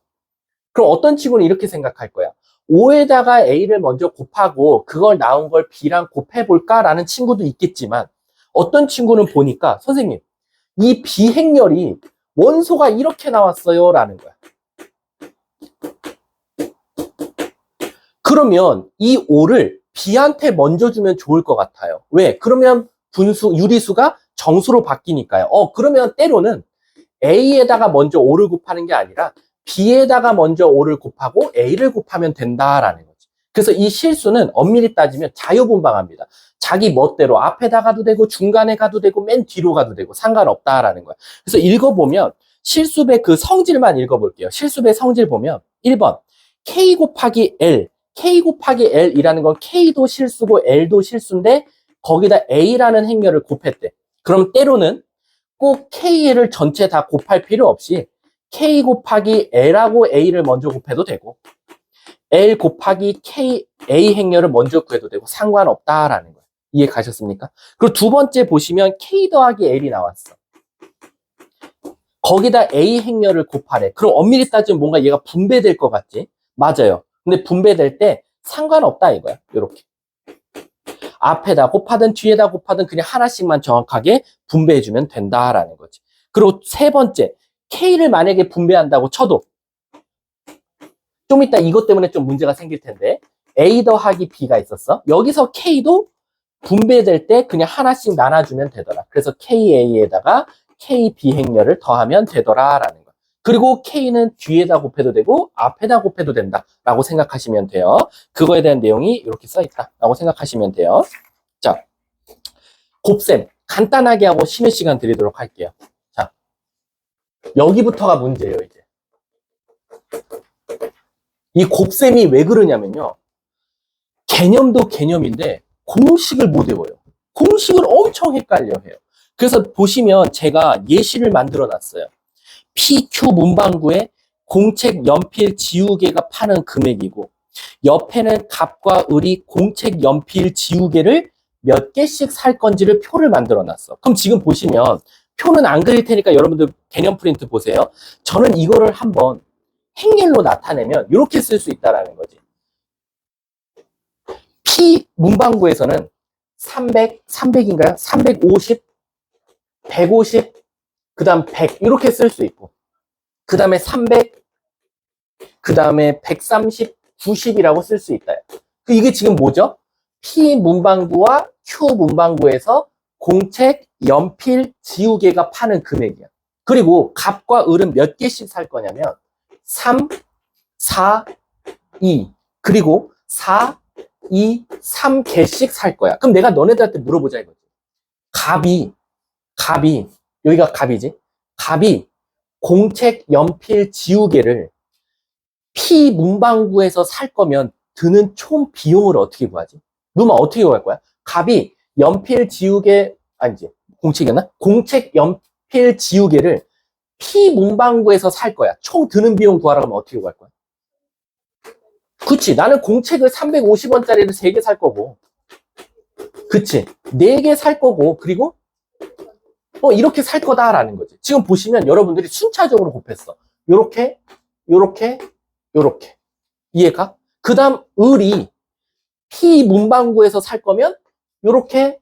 그럼 어떤 친구는 이렇게 생각할 거야. 5에다가 A를 먼저 곱하고 그걸 나온 걸 B랑 곱해볼까? 라는 친구도 있겠지만 어떤 친구는 보니까 선생님 이 B 행렬이 원소가 이렇게 나왔어요 라는 거야. 그러면 이 5를 B한테 먼저 주면 좋을 것 같아요. 왜? 그러면 유리수가 정수로 바뀌니까요. 그러면 때로는 A에다가 먼저 5를 곱하는 게 아니라 B에다가 먼저 5를 곱하고 A를 곱하면 된다라는 거지. 그래서 이 실수는 엄밀히 따지면 자유분방합니다. 자기 멋대로 앞에다 가도 되고 중간에 가도 되고 맨 뒤로 가도 되고 상관없다라는 거야. 그래서 읽어보면 실수배 그 성질만 읽어볼게요. 실수배 성질 보면 1번 K 곱하기 L K 곱하기 L이라는 건 K도 실수고 L도 실수인데 거기다 A라는 행렬을 곱했대. 그럼 때로는 꼭 K를 전체 다 곱할 필요 없이 K 곱하기 L하고 A를 먼저 곱해도 되고 L 곱하기 K, A 행렬을 먼저 구해도 되고 상관없다라는 거예요. 이해 가셨습니까? 그리고 두 번째 보시면 K 더하기 L이 나왔어. 거기다 A 행렬을 곱하래. 그럼 엄밀히 따지면 뭔가 얘가 분배될 것 같지? 맞아요. 근데 분배될 때 상관없다 이거야. 이렇게. 앞에다 곱하든 뒤에다 곱하든 그냥 하나씩만 정확하게 분배해주면 된다라는 거지. 그리고 세 번째, K를 만약에 분배한다고 쳐도 좀 이따 이것 때문에 좀 문제가 생길 텐데 A 더하기 B가 있었어. 여기서 K도 분배될 때 그냥 하나씩 나눠주면 되더라. 그래서 KA에다가 KB 행렬을 더하면 되더라라는 거야. 그리고 K는 뒤에다 곱해도 되고 앞에다 곱해도 된다라고 생각하시면 돼요. 그거에 대한 내용이 이렇게 써있다라고 생각하시면 돼요. 자, 곱셈 간단하게 하고 쉬는 시간 드리도록 할게요. 자, 여기부터가 문제예요. 이제 이 곱셈이 왜 그러냐면요. 개념도 개념인데 공식을 못 외워요. 공식을 엄청 헷갈려 해요. 그래서 보시면 제가 예시를 만들어 놨어요. PQ 문방구에 공책, 연필, 지우개가 파는 금액이고 옆에는 갑과 을이 공책, 연필, 지우개를 몇 개씩 살 건지를 표를 만들어 놨어. 그럼 지금 보시면 표는 안 그릴 테니까 여러분들 개념 프린트 보세요. 저는 이거를 한번 행렬로 나타내면 이렇게 쓸 수 있다라는 거지. P 문방구에서는 300인가요? 350, 150, 그 다음 100 이렇게 쓸 수 있고, 그 다음에 300, 그 다음에 130, 90이라고 쓸 수 있다. 이게 지금 뭐죠? P 문방구와 Q 문방구에서 공책, 연필, 지우개가 파는 금액이야. 그리고 갑과 을은 몇 개씩 살 거냐면 3, 4, 2 그리고 4, 2, 3개씩 살 거야. 그럼 내가 너네들한테 물어보자 이거지. 갑이 여기가 갑이지. 갑이 공책, 연필, 지우개를 P 문방구에서 살 거면 드는 총 비용을 어떻게 구하지? 누마 어떻게 구할 거야? 갑이 연필, 지우개, 아니지. 공책이었나? 공책, 연필, 지우개를 P 문방구에서 살 거야. 총 드는 비용 구하라 그러면 어떻게 구할 거야? 그치. 나는 공책을 350원짜리를 3개 살 거고. 그치. 4개 살 거고. 그리고 이렇게 살 거다라는 거지. 지금 보시면 여러분들이 순차적으로 곱했어. 요렇게, 요렇게, 요렇게. 이해가? 그 다음 을이 P 문방구에서 살 거면 요렇게,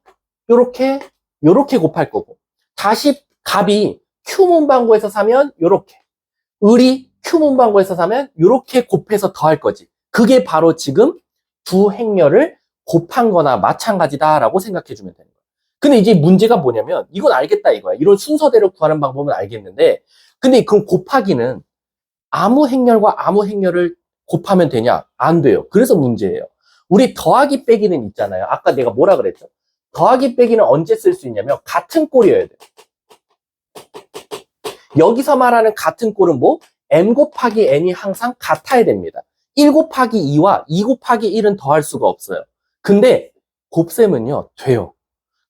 요렇게, 요렇게 곱할 거고. 다시 갑이 Q 문방구에서 사면 요렇게. 을이 Q 문방구에서 사면 요렇게 곱해서 더할 거지. 그게 바로 지금 두 행렬을 곱한 거나 마찬가지다라고 생각해 주면 되는 거야. 근데 이제 문제가 뭐냐면 이건 알겠다 이거야. 이런 순서대로 구하는 방법은 알겠는데 근데 그럼 곱하기는 아무 행렬과 아무 행렬을 곱하면 되냐? 안 돼요. 그래서 문제예요. 우리 더하기 빼기는 있잖아요. 아까 내가 뭐라 그랬죠? 더하기 빼기는 언제 쓸 수 있냐면 같은 꼴이어야 돼요. 여기서 말하는 같은 꼴은 뭐? m 곱하기 n이 항상 같아야 됩니다. 1 곱하기 2와 2 곱하기 1은 더할 수가 없어요. 근데 곱셈은요, 돼요.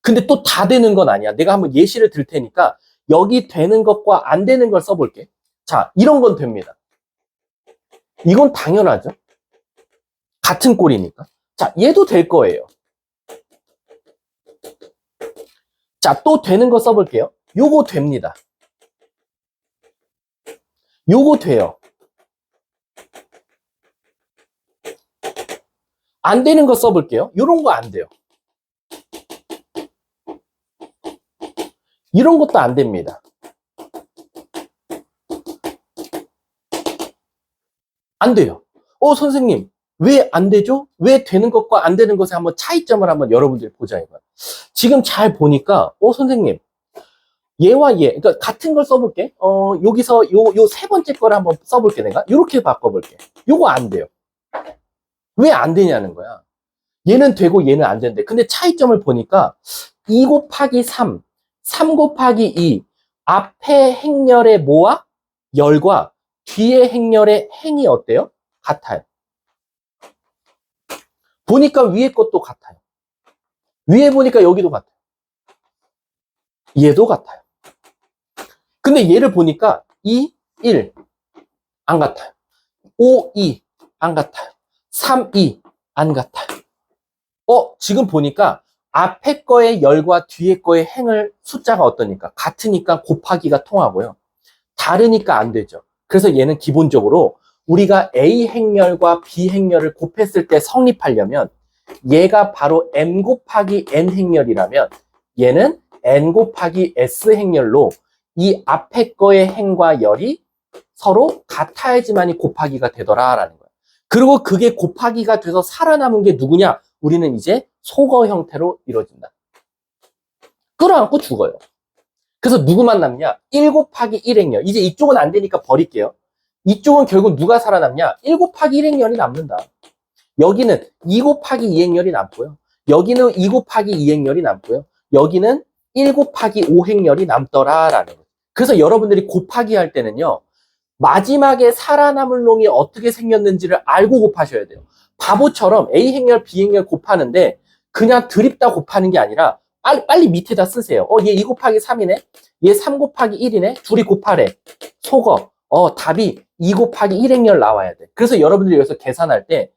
근데 또 다 되는 건 아니야. 내가 한번 예시를 들 테니까 여기 되는 것과 안 되는 걸 써볼게. 자, 이런 건 됩니다. 이건 당연하죠. 같은 꼴이니까. 자, 얘도 될 거예요. 자, 또 되는 거 써볼게요. 요거 됩니다. 요거 돼요. 안 되는 거 써볼게요. 요런 거 안 돼요. 이런 것도 안 됩니다. 안 돼요. 선생님, 왜 안 되죠? 왜 되는 것과 안 되는 것의 한번 차이점을 한번 여러분들이 보자 이거야. 지금 잘 보니까, 선생님, 얘와 얘, 그러니까 같은 걸 써볼게. 여기서 요 세 번째 거를 한번 써볼게, 내가. 요렇게 바꿔볼게. 요거 안 돼요. 왜 안 되냐는 거야. 얘는 되고 얘는 안 되는데. 근데 차이점을 보니까 2 곱하기 3, 3 곱하기 2, 앞에 행렬의 뭐와 열과 뒤에 행렬의 행이 어때요? 같아요. 보니까 위에 것도 같아요. 위에 보니까 여기도 같아요. 얘도 같아요. 근데 얘를 보니까 2, 1 안 같아요. 5, 2 안 같아요. 3, 2 안 같아요. 지금 보니까 앞에 거의 열과 뒤에 거의 행을 숫자가 어떠니까 같으니까 곱하기가 통하고요. 다르니까 안 되죠. 그래서 얘는 기본적으로 우리가 A 행렬과 B 행렬을 곱했을 때 성립하려면 얘가 바로 M 곱하기 N 행렬이라면 얘는 N 곱하기 S 행렬로 이 앞에 거의 행과 열이 서로 같아야지만이 곱하기가 되더라라는 거예요. 그리고 그게 곱하기가 돼서 살아남은 게 누구냐? 우리는 이제 속어 형태로 이루어진다. 끌어안고 죽어요. 그래서 누구만 남냐? 1 곱하기 1행렬. 이제 이쪽은 안 되니까 버릴게요. 이쪽은 결국 누가 살아남냐? 1 곱하기 1행렬이 남는다. 여기는 2 곱하기 2행렬이 남고요. 여기는 2 곱하기 2행렬이 남고요. 여기는 1 곱하기 5행렬이 남더라라는 거예요. 그래서 여러분들이 곱하기 할 때는요. 마지막에 살아남을 놈이 어떻게 생겼는지를 알고 곱하셔야 돼요. 바보처럼 A행렬, B행렬 곱하는데 그냥 드립다 곱하는 게 아니라 빨리 밑에다 쓰세요. 얘 2 곱하기 3이네? 얘 3 곱하기 1이네? 둘이 곱하래. 속어. 답이 2 곱하기 1행렬 나와야 돼. 그래서 여러분들이 여기서 계산할 때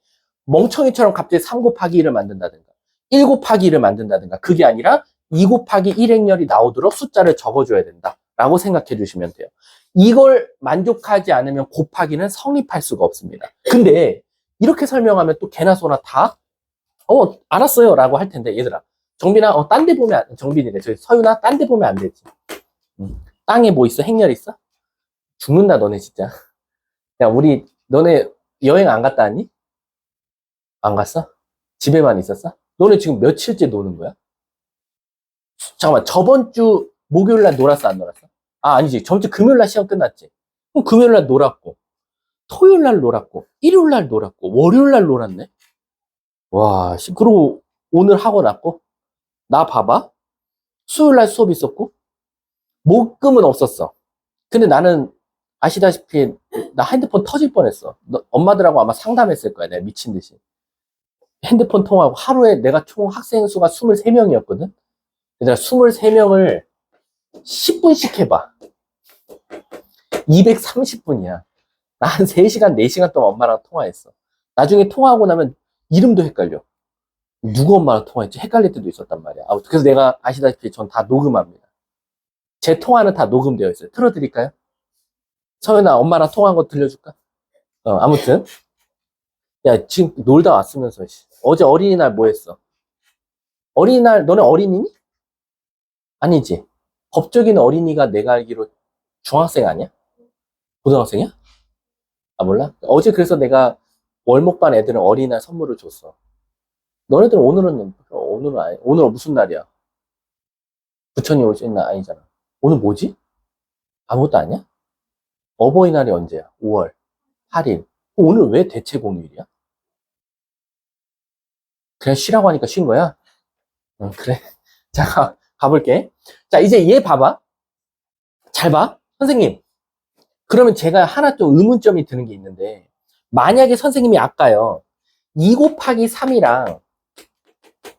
멍청이처럼 갑자기 3 곱하기 1을 만든다든가 1 곱하기 1을 만든다든가 그게 아니라 2 곱하기 1 행렬이 나오도록 숫자를 적어줘야 된다 라고 생각해 주시면 돼요. 이걸 만족하지 않으면 곱하기는 성립할 수가 없습니다. 근데 이렇게 설명하면 또 개나 소나 다 알았어요 라고 할 텐데 얘들아 정빈아 딴 데 보면 정빈이래 저기 서윤아 딴 데 보면 안 되지. 땅에 뭐 있어? 행렬 있어? 죽는다 너네 진짜. 야 우리 너네 여행 안 갔다 왔니? 안 갔어? 집에만 있었어? 너네 지금 며칠째 노는 거야? 잠깐만 저번 주 목요일 날 놀았어 안 놀았어? 아 아니지 저번 주 금요일 날 시험 끝났지. 그럼 금요일 날 놀았고 토요일 날 놀았고 일요일 날 놀았고 월요일 날 놀았네. 와 그리고 오늘 학원 왔고 나 봐봐 수요일 날 수업 있었고 목금은 없었어. 근데 나는 아시다시피 나 핸드폰 터질 뻔했어. 엄마들하고 아마 상담했을 거야 내가 미친 듯이. 핸드폰 통화하고 하루에 내가 총 학생 수가 23명이었거든. 얘들아 23명을 10분씩 해봐. 230분이야. 나 한 3시간, 4시간 동안 엄마랑 통화했어. 나중에 통화하고 나면 이름도 헷갈려. 누구 엄마랑 통화했지? 헷갈릴 때도 있었단 말이야. 그래서 내가 아시다시피 전 다 녹음합니다. 제 통화는 다 녹음되어 있어요. 틀어드릴까요? 서연아, 엄마랑 통화한 거 들려줄까? 아무튼. 야, 지금 놀다 왔으면서, 어제 어린이날 뭐 했어? 어린이날, 너네 어린이니? 아니지. 법적인 어린이가 내가 알기로 중학생 아니야? 고등학생이야? 아, 몰라? 어제 그래서 내가 월목반 애들은 어린이날 선물을 줬어. 너네들은 오늘은 아니, 오늘 무슨 날이야? 부처님 오신 날 아니잖아. 오늘 뭐지? 아무것도 아니야? 어버이날이 언제야? 5월 8일. 오늘 왜 대체 공휴일이야? 그냥 쉬라고 하니까 쉰 거야? 응, 그래. 자, 가볼게. 자, 이제 얘 봐봐. 잘 봐. 선생님. 그러면 제가 하나 좀 의문점이 드는 게 있는데, 만약에 선생님이 아까요, 2 곱하기 3이랑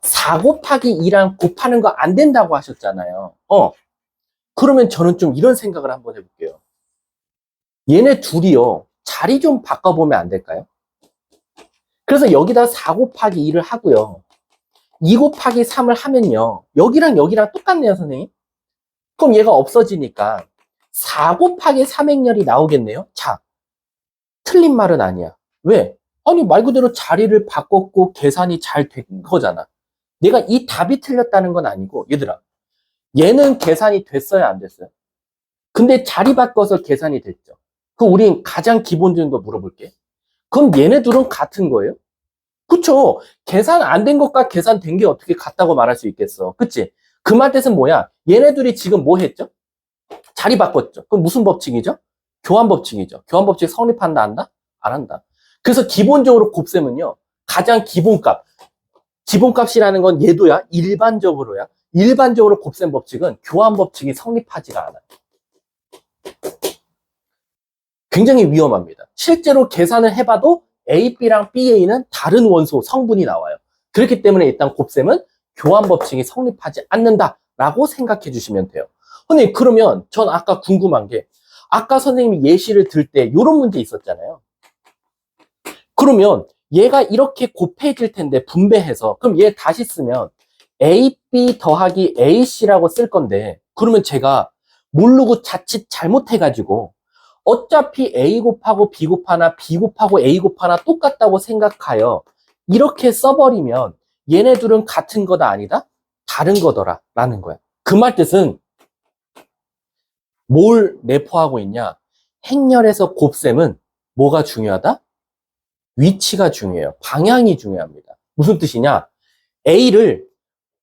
4 곱하기 2랑 곱하는 거 안 된다고 하셨잖아요. 그러면 저는 좀 이런 생각을 한번 해볼게요. 얘네 둘이요, 자리 좀 바꿔보면 안 될까요? 그래서 여기다 4 곱하기 2를 하고요. 2 곱하기 3을 하면요. 여기랑 여기랑 똑같네요, 선생님. 그럼 얘가 없어지니까 4 곱하기 3행렬이 나오겠네요. 자, 틀린 말은 아니야. 왜? 아니, 말 그대로 자리를 바꿨고 계산이 잘 된 거잖아. 내가 이 답이 틀렸다는 건 아니고, 얘들아. 얘는 계산이 됐어요, 안 됐어요? 근데 자리 바꿔서 계산이 됐죠. 그럼 우린 가장 기본적인 거 물어볼게. 그럼 얘네 둘은 같은 거예요? 그쵸? 계산 안 된 것과 계산된 게 어떻게 같다고 말할 수 있겠어. 그치? 그 말 뜻은 뭐야? 얘네 둘이 지금 뭐 했죠? 자리 바꿨죠. 그럼 무슨 법칙이죠? 교환 법칙이죠. 교환 법칙 성립한다, 한다? 안 한다. 그래서 기본적으로 곱셈은요, 가장 기본값. 기본값이라는 건 얘도야, 일반적으로야. 일반적으로 곱셈 법칙은 교환 법칙이 성립하지가 않아요. 굉장히 위험합니다. 실제로 계산을 해봐도 A, B랑 B, A는 다른 원소, 성분이 나와요. 그렇기 때문에 일단 곱셈은 교환 법칙이 성립하지 않는다라고 생각해 주시면 돼요. 선생님, 그러면 전 아까 궁금한 게, 아까 선생님이 예시를 들 때 이런 문제 있었잖아요. 그러면 얘가 이렇게 곱해질 텐데 분배해서, 그럼 얘 다시 쓰면 AB 더하기 AC라고 쓸 건데, 그러면 제가 모르고 자칫 잘못해가지고 어차피 A 곱하고 B 곱하나 B 곱하고 A 곱하나 똑같다고 생각하여 이렇게 써버리면 얘네 둘은 같은 거다 아니다? 다른 거더라 라는 거야. 그 말 뜻은 뭘 내포하고 있냐? 행렬에서 곱셈은 뭐가 중요하다? 위치가 중요해요. 방향이 중요합니다. 무슨 뜻이냐? A를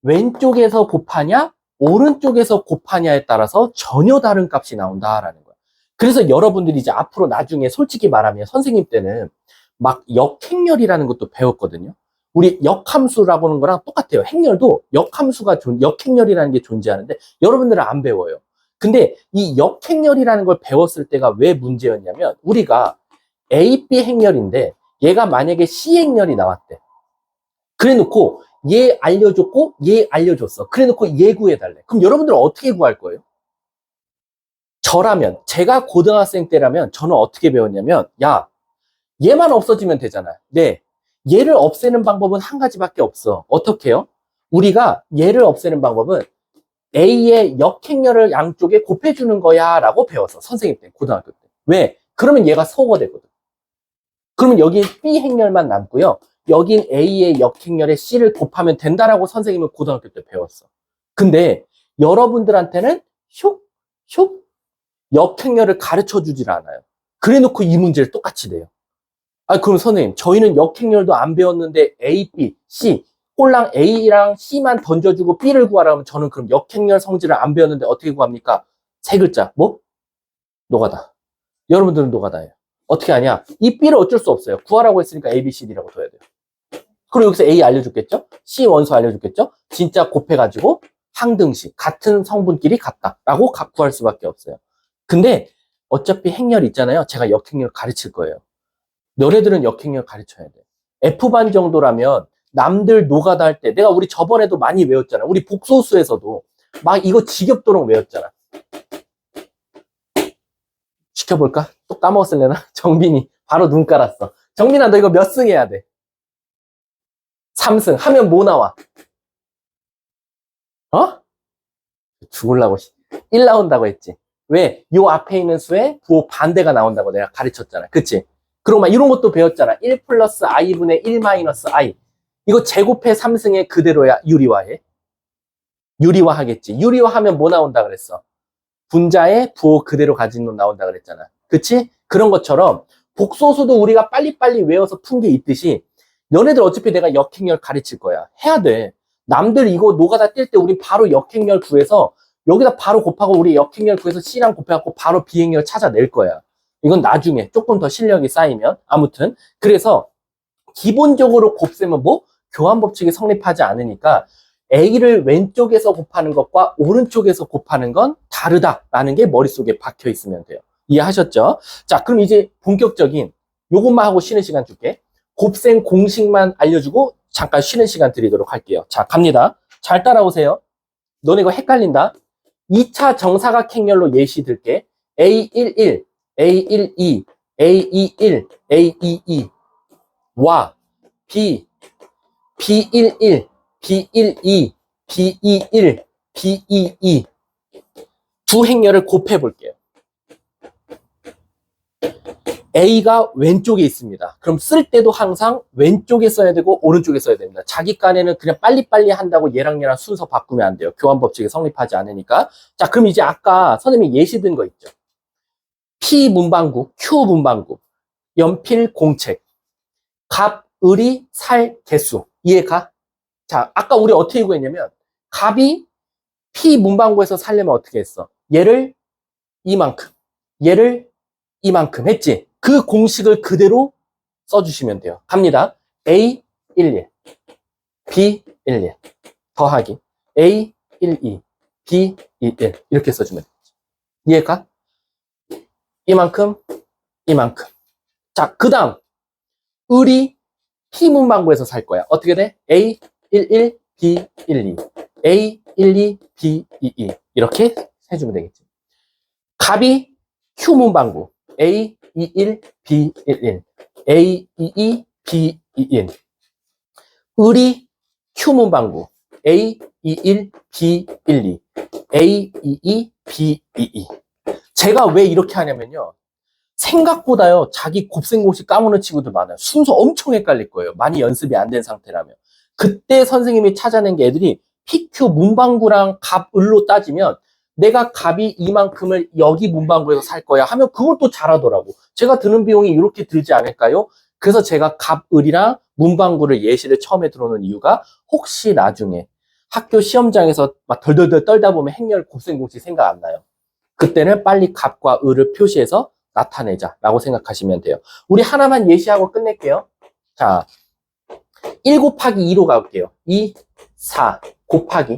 왼쪽에서 곱하냐 오른쪽에서 곱하냐에 따라서 전혀 다른 값이 나온다라는 거야. 그래서 여러분들이 이제 앞으로 나중에 솔직히 말하면 선생님 때는 막 역행렬이라는 것도 배웠거든요. 우리 역함수라고 하는 거랑 똑같아요. 행렬도 역행렬이라는 게 존재하는데 여러분들은 안 배워요. 근데 이 역행렬이라는 걸 배웠을 때가 왜 문제였냐면 우리가 A, B 행렬인데 얘가 만약에 C 행렬이 나왔대. 그래 놓고 얘 알려줬고 얘 알려줬어. 그래 놓고 얘 구해달래. 그럼 여러분들은 어떻게 구할 거예요? 저라면, 제가 고등학생 때라면 저는 어떻게 배웠냐면, 야, 얘만 없어지면 되잖아. 네. 얘를 없애는 방법은 한 가지밖에 없어. 어떻게 해요? 우리가 얘를 없애는 방법은 A의 역행렬을 양쪽에 곱해주는 거야 라고 배웠어. 선생님 때, 고등학교 때. 왜? 그러면 얘가 서가 되거든. 그러면 여기 B 행렬만 남고요. 여긴 A의 역행렬에 C를 곱하면 된다라고 선생님은 고등학교 때 배웠어. 근데 여러분들한테는 슉 역행렬을 가르쳐 주질 않아요. 그래 놓고 이 문제를 똑같이 내요. 아, 그럼 선생님, 저희는 역행렬도 안 배웠는데 A, B, C, 꼴랑 A랑 C만 던져주고 B를 구하라면 저는 그럼 역행렬 성질을 안 배웠는데 어떻게 구합니까? 세 글자, 뭐? 노가다. 여러분들은 노가다예요. 어떻게 하냐? 이 B를 어쩔 수 없어요. 구하라고 했으니까 A, B, C, D라고 둬야 돼요. 그리고 여기서 A 알려줬겠죠? C 원소 알려줬겠죠? 진짜 곱해가지고 항등식, 같은 성분끼리 같다라고 구할 수밖에 없어요. 근데 어차피 행렬 있잖아요. 제가 역행렬 가르칠 거예요. 너네들은 역행렬 가르쳐야 돼. F반 정도라면 남들 노가다 할 때, 내가 우리 저번에도 많이 외웠잖아. 우리 복소수에서도 막 이거 지겹도록 외웠잖아. 시켜볼까? 또 까먹었을래나? 정빈이 바로 눈 깔았어. 정빈아, 너 이거 몇 승 해야 돼? 3승. 하면 뭐 나와? 어? 죽을라고. 1 나온다고 했지. 왜? 요 앞에 있는 수에 부호 반대가 나온다고 내가 가르쳤잖아. 그치? 그리고 막 이런 것도 배웠잖아. 1 플러스 i분의 1 마이너스 i. 이거 제곱해 3승에 그대로야. 유리화해. 유리화하겠지. 유리화하면 뭐 나온다 그랬어? 분자의 부호 그대로 가진 놈 나온다 그랬잖아. 그치? 그런 것처럼 복소수도 우리가 빨리빨리 외워서 푼 게 있듯이 너네들 어차피 내가 역행렬 가르칠 거야. 해야 돼. 남들 이거 노가다 뛸 때 우리 바로 역행렬 구해서 여기다 바로 곱하고 우리 역행렬 구해서 C랑 곱해갖고 바로 B행렬 찾아낼 거야. 이건 나중에 조금 더 실력이 쌓이면. 아무튼 그래서 기본적으로 곱셈은 뭐? 교환 법칙이 성립하지 않으니까 A를 왼쪽에서 곱하는 것과 오른쪽에서 곱하는 건 다르다라는 게 머릿속에 박혀 있으면 돼요. 이해하셨죠? 자, 그럼 이제 본격적인 요것만 하고 쉬는 시간 줄게. 곱셈 공식만 알려주고 잠깐 쉬는 시간 드리도록 할게요. 자, 갑니다. 잘 따라오세요. 너네 이거 헷갈린다. 2차 정사각행렬로 예시 들게. A11, A12, A21, A22 와 B, B11, B12, B21, B22 두 행렬을 곱해 볼게요. A가 왼쪽에 있습니다. 그럼 쓸 때도 항상 왼쪽에 써야 되고 오른쪽에 써야 됩니다. 자기 깐에는 그냥 빨리빨리 한다고 얘랑 얘랑 순서 바꾸면 안 돼요. 교환 법칙이 성립하지 않으니까. 자, 그럼 이제 아까 선생님이 예시 든 거 있죠. P 문방구, Q 문방구, 연필 공책, 갑, 을이, 살, 개수. 이해가? 자, 아까 우리 어떻게 구했냐면 갑이 P 문방구에서 살려면 어떻게 했어? 얘를 이만큼, 얘를 이만큼 했지. 그 공식을 그대로 써주시면 돼요. 갑니다. A11, B11 더하기 A12, B21 이렇게 써주면 돼요. 이해가? 이만큼, 이만큼. 자, 그 다음 을이 P 문방구에서 살 거야. 어떻게 돼? A11, B12, A12, B22 이렇게 해주면 되겠지. 갑이 Q 문방구 A21, B11, A22, B21 을이 Q 문방구 A21, B12, A22, B22 제가 왜 이렇게 하냐면요. 생각보다요, 자기 곱셈 공식 까먹는 친구들 많아요. 순서 엄청 헷갈릴 거예요. 많이 연습이 안 된 상태라면. 그때 선생님이 찾아낸 게 애들이 PQ 문방구랑 갑, 을로 따지면 내가 갑이 이만큼을 여기 문방구에서 살 거야 하면 그걸 또 잘하더라고. 제가 드는 비용이 이렇게 들지 않을까요? 그래서 제가 갑, 을이랑 문방구를 예시를 처음에 들어오는 이유가 혹시 나중에 학교 시험장에서 막 덜덜덜 떨다 보면 행렬 곱셈 공식 생각 안 나요. 그때는 빨리 갑과 을을 표시해서 나타내자라고 생각하시면 돼요. 우리 하나만 예시하고 끝낼게요. 자, 1 곱하기 2로 가볼게요. 2, 4 곱하기.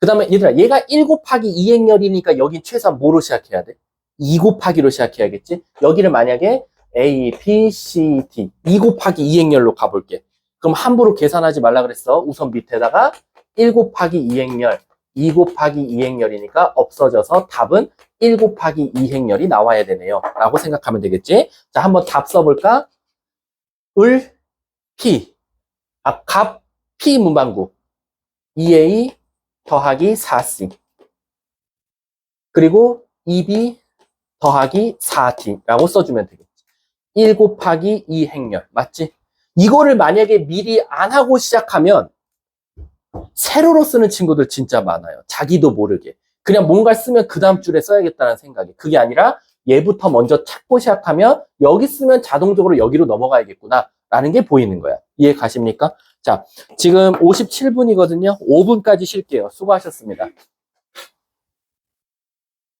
그 다음에 얘들아, 얘가 1 곱하기 2행렬이니까 여기 최소한 뭐로 시작해야 돼? 2 곱하기로 시작해야겠지? 여기를 만약에 A, B, C, D 2 곱하기 2행렬로 가볼게. 그럼 함부로 계산하지 말라 그랬어. 우선 밑에다가 1 곱하기 2행렬 2 곱하기 2행렬이니까 없어져서 답은 1 곱하기 2행렬이 나와야 되네요. 라고 생각하면 되겠지? 자, 한번 답 써볼까? 을, P. 갑, P 문방구. 2A 더하기 4C. 그리고 2B 더하기 4D라고 써주면 되겠지. 1 곱하기 2 행렬. 맞지? 이거를 만약에 미리 안 하고 시작하면 세로로 쓰는 친구들 진짜 많아요. 자기도 모르게. 그냥 뭔가 쓰면 그 다음 줄에 써야겠다는 생각이. 그게 아니라 얘부터 먼저 찾고 시작하면 여기 쓰면 자동적으로 여기로 넘어가야겠구나 라는 게 보이는 거야. 이해 가십니까? 자, 지금 57분이거든요. 5분까지 쉴게요. 수고하셨습니다.